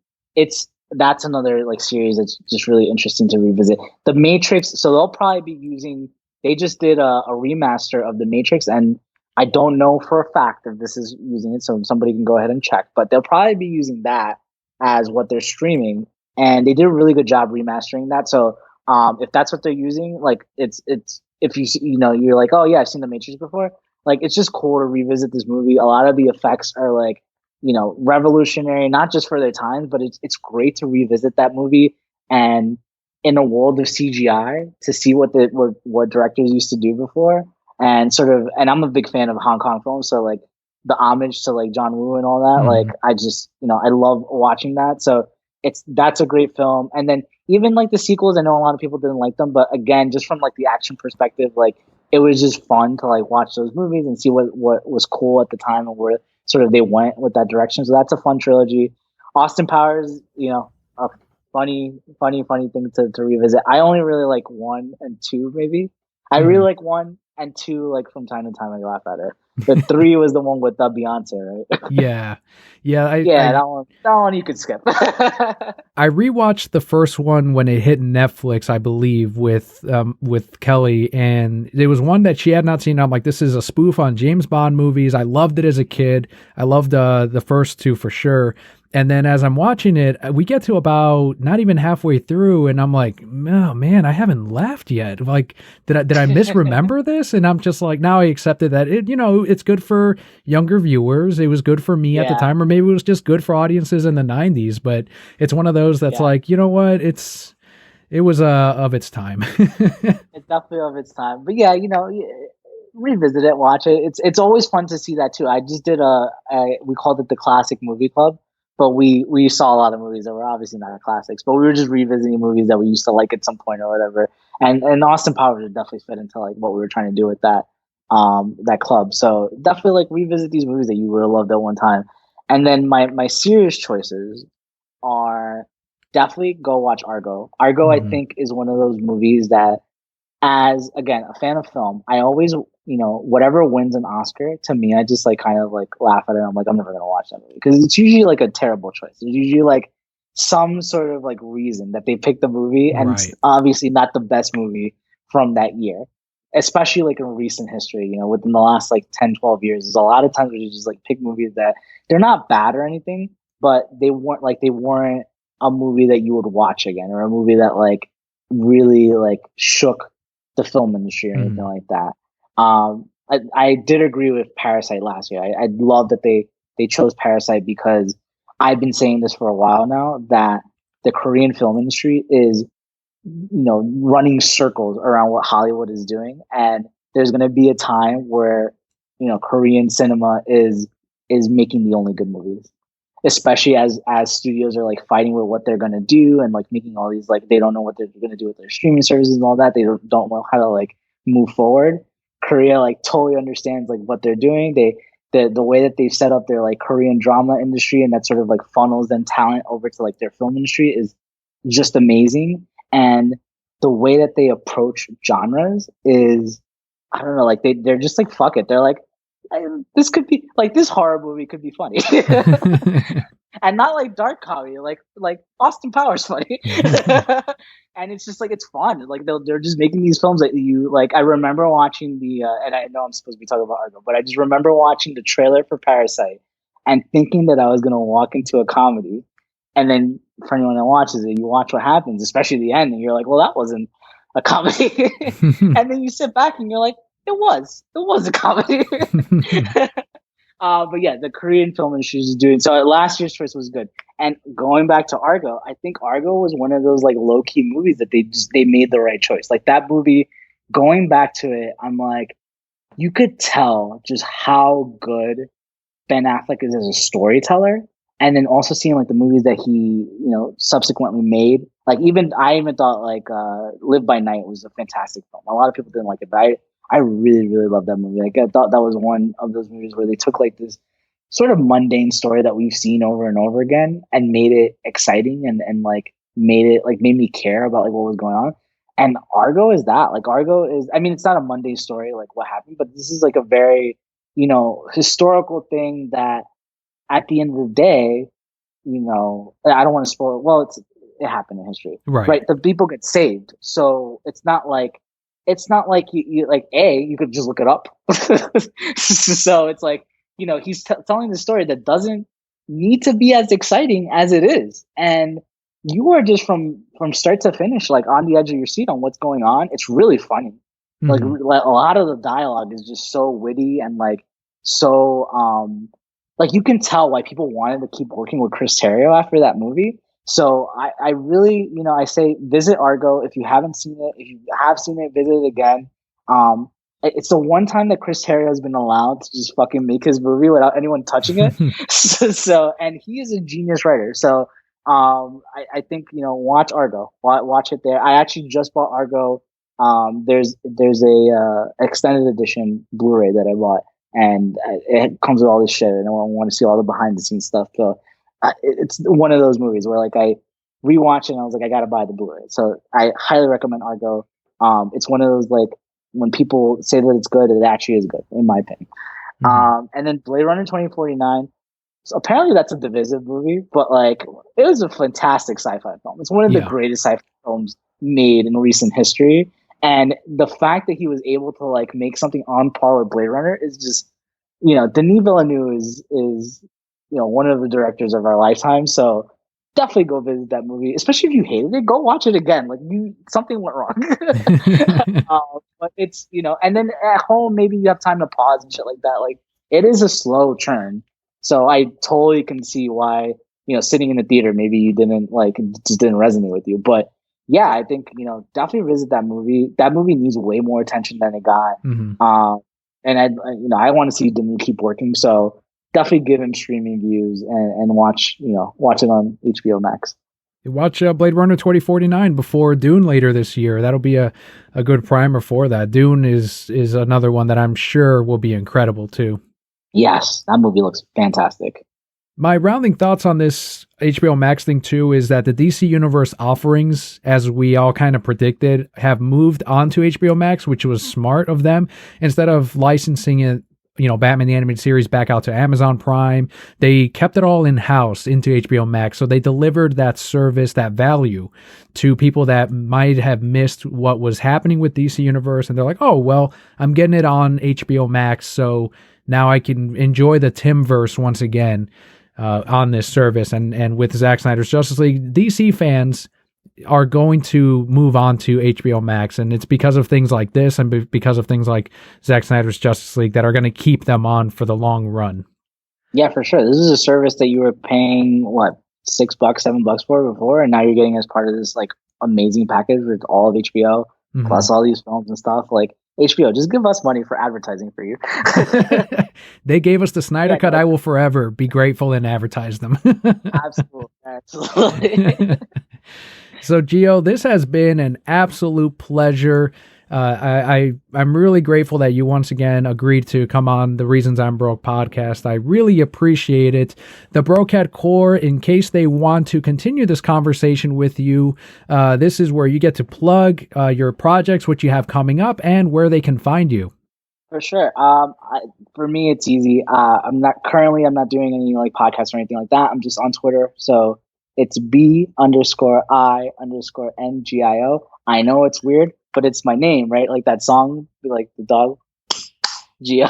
That's another like series that's just really interesting to revisit. The Matrix, so they'll probably be using. They just did a remaster of the Matrix, and I don't know for a fact if this is using it, so somebody can go ahead and check. But they'll probably be using that as what they're streaming, and they did a really good job remastering that. So if that's what they're using, like it's if you're like, oh yeah, I've seen the Matrix before. Like it's just cool to revisit this movie. A lot of the effects are like revolutionary, not just for their times, but it's great to revisit that movie and in a world of CGI to see what directors used to do before and sort of. And I'm a big fan of Hong Kong films, so like the homage to like John Woo and all that. Like Mhm. I just I love watching that. So that's a great film. And then even like the sequels, I know a lot of people didn't like them, but again, just from like the action perspective, like it was just fun to like watch those movies and see what was cool at the time and where sort of they went with that direction. So that's a fun trilogy. Austin Powers, a funny thing to revisit. I only really like one and two, maybe. I really Mhm. like one and two, like from time to time I laugh at it. The three was the one with Beyonce, right? Yeah. Yeah, Yeah, that one you could skip. I rewatched the first one when it hit Netflix, I believe, with Kelly, and it was one that she had not seen. I'm like, this is a spoof on James Bond movies. I loved it as a kid. I loved the first two for sure. And then as I'm watching it, we get to about not even halfway through, and I'm like, oh man, I haven't laughed yet. Like, did I misremember this? And I'm just like, now I accepted that it's good for younger viewers. It was good for me at the Yeah, time, or maybe it was just good for audiences in the '90s. But it's one of those that's yeah. like, you know what? It was of its time. It's definitely of its time. But yeah, revisit it, watch it. It's always fun to see that too. I just did we called it the Classic Movie Club, but we saw a lot of movies that were obviously not classics, but we were just revisiting movies that we used to like at some point or whatever. And Austin Powers would definitely fit into like what we were trying to do with that club. So definitely like revisit these movies that you would have loved at one time. And then my serious choices are definitely go watch Argo. Argo, I Mhm. think, is one of those movies that, as again, a fan of film, I always, whatever wins an Oscar, to me, I just like kind of like laugh at it. I'm like, I'm never gonna watch that movie because it's usually like a terrible choice. There's usually like some sort of like reason that they picked the movie, and it's Right. obviously not the best movie from that year. Especially like in recent history, within the last like 10, 12 years, there's a lot of times where you just like pick movies that they're not bad or anything, but they weren't a movie that you would watch again or a movie that like really like shook the film industry or anything Mhm. like that. I did agree with Parasite last year. I love that they chose Parasite because I've been saying this for a while now that the Korean film industry is running circles around what Hollywood is doing, and there's going to be a time where Korean cinema is making the only good movies, especially as studios are like fighting with what they're going to do and like making all these like they don't know what they're going to do with their streaming services and all that. They don't know how to like move forward. Korea like totally understands like what they're doing. The way that they've set up their like Korean drama industry and that sort of like funnels them talent over to like their film industry is just amazing. And the way that they approach genres is, I don't know, like they're just like fuck it. They're like, this could be like this horror movie could be funny. And not like dark comedy, like Austin Powers funny. And it's just like it's fun. Like they're just making these films that you like. I remember watching and I know I'm supposed to be talking about Argo, but I just remember watching the trailer for Parasite and thinking that I was gonna walk into a comedy, and then for anyone that watches it, you watch what happens, especially the end, and you're like, well, that wasn't a comedy. And then you sit back and you're like, it was a comedy. But yeah, the Korean film industry is doing so. Last year's choice was good, and going back to Argo, I think Argo was one of those like low key movies that they made the right choice. Like that movie, going back to it, I'm like, you could tell just how good Ben Affleck is as a storyteller, and then also seeing like the movies that he subsequently made. Like I even thought like Live by Night was a fantastic film. A lot of people didn't like it, but I really really love that movie. Like I thought that was one of those movies where they took like this sort of mundane story that we've seen over and over again and made it exciting and like made me care about like what was going on. And Argo is that. Like Argo is, I mean, it's not a Monday story like what happened, but this is like a very historical thing that at the end of the day I don't want to spoil it. Well, it happened in history, Right. right? The people get saved, so it's not like you like you could just look it up. So it's like he's telling the story that doesn't need to be as exciting as it is, and you are just from start to finish like on the edge of your seat on what's going on. It's really funny. Like Mhm. a lot of the dialogue is just so witty and like so like you can tell why people wanted to keep working with Chris Terrio after that movie. So I really, I say visit Argo if you haven't seen it. If you have seen it, visit it again. It's the one time that Chris Terrio has been allowed to just fucking make his movie without anyone touching it. So and he is a genius writer. So I think watch Argo, watch it there. I actually just bought Argo. There's a extended edition Blu-ray that I bought, and it comes with all this shit, and I want to see all the behind the scenes stuff. So it's one of those movies where like I rewatch it and I was like, I gotta buy the Blu-ray. So I highly recommend Argo. It's one of those like when people say that it's good, it actually is good, in my opinion. And then Blade Runner 2049. So apparently that's a divisive movie, but like it was a fantastic sci-fi film. It's one of the Yeah. greatest sci-fi films made in recent history. And the fact that he was able to like make something on par with Blade Runner is just, Denis Villeneuve is one of the directors of our lifetime. So definitely go visit that movie, especially if you hated it. Go watch it again. Like something went wrong. But it's and then at home maybe you have time to pause and shit like that. Like it is a slow churn, so I totally can see why sitting in the theater maybe you didn't like it just didn't resonate with you. But yeah, I think definitely visit that movie. That movie needs way more attention than it got. Mhm. And I want to see Denis keep working. So definitely give him streaming views and watch it on HBO Max. Watch Blade Runner 2049 before Dune later this year. That'll be a good primer for that. Dune is another one that I'm sure will be incredible too. Yes, that movie looks fantastic. My rounding thoughts on this HBO Max thing too is that the DC Universe offerings, as we all kind of predicted, have moved onto HBO Max, which was smart of them. Instead of licensing it, Batman the Animated Series back out to Amazon Prime, they kept it all in-house into HBO Max. So they delivered that service, that value to people that might have missed what was happening with DC Universe. And they're like, oh, well, I'm getting it on HBO Max, so now I can enjoy the Timverse once again on this service. And with Zack Snyder's Justice League, DC fans are going to move on to HBO Max, and it's because of things like this and because of things like Zack Snyder's Justice League that are going to keep them on for the long run. Yeah, for sure. This is a service that you were paying what $6, $7 for before, and now you're getting as part of this like amazing package with all of HBO plus all these films and stuff. Like HBO, just give us money for advertising for you. They gave us the Snyder Cut. I will forever be grateful and advertise them. Absolutely. So, Gio, this has been an absolute pleasure. I'm really grateful that you once again agreed to come on the Reasons I'm Broke podcast. I really appreciate it. The Brokehead Core, in case they want to continue this conversation with you, this is where you get to plug your projects, what you have coming up, and where they can find you. For sure. For me, it's easy. I'm not doing any like podcasts or anything like that. I'm just on Twitter. So it's B_I_NGIO. I know it's weird, but it's my name, right? Like that song, like the dog, Gio.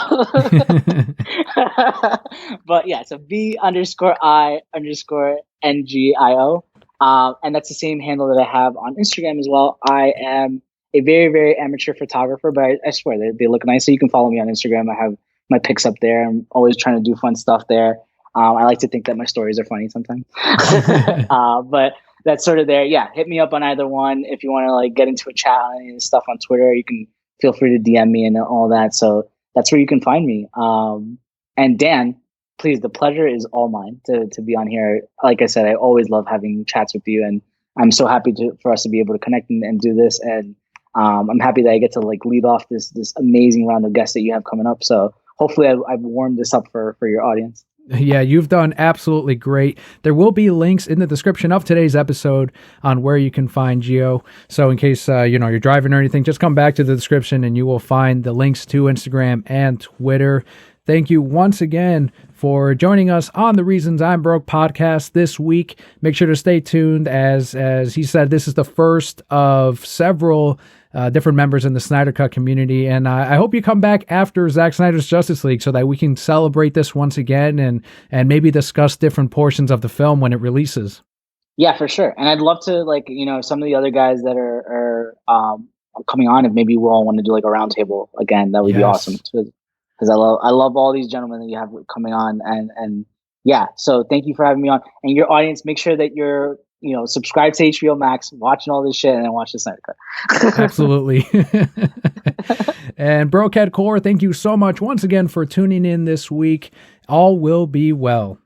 But yeah, so B_I_NGIO. And that's the same handle that I have on Instagram as well. I am a very, very amateur photographer, but I swear they look nice. So you can follow me on Instagram. I have my pics up there. I'm always trying to do fun stuff there. I like to think that my stories are funny sometimes. But that's sort of there. Yeah, hit me up on either one. If you want to like get into a chat on any of this stuff on Twitter, you can feel free to DM me and all that. So that's where you can find me. And Dan, please, the pleasure is all mine to be on here. Like I said, I always love having chats with you, and I'm so happy for us to be able to connect and do this. And I'm happy that I get to like lead off this amazing round of guests that you have coming up. So hopefully I've warmed this up for your audience. Yeah, you've done absolutely great. There will be links in the description of today's episode on where you can find Gio. So in case you're driving or anything, just come back to the description and you will find the links to Instagram and Twitter. thank you once again for joining us on the Reasons I'm Broke podcast this week. Make sure to stay tuned. As he said, this is the first of several different members in the Snyder Cut community. And I hope you come back after Zack Snyder's Justice League so that we can celebrate this once again and maybe discuss different portions of the film when it releases. Yeah, for sure. And I'd love to, like, some of the other guys that are coming on, if maybe we all want to do like a roundtable again, that would be awesome. Because I love all these gentlemen that you have coming on, and yeah. So thank you for having me on. And your audience, make sure that you're subscribe to HBO Max, watching all this shit, and then watch the Snyder Cut. Absolutely. And Brokehead Core, thank you so much once again for tuning in this week. All will be well.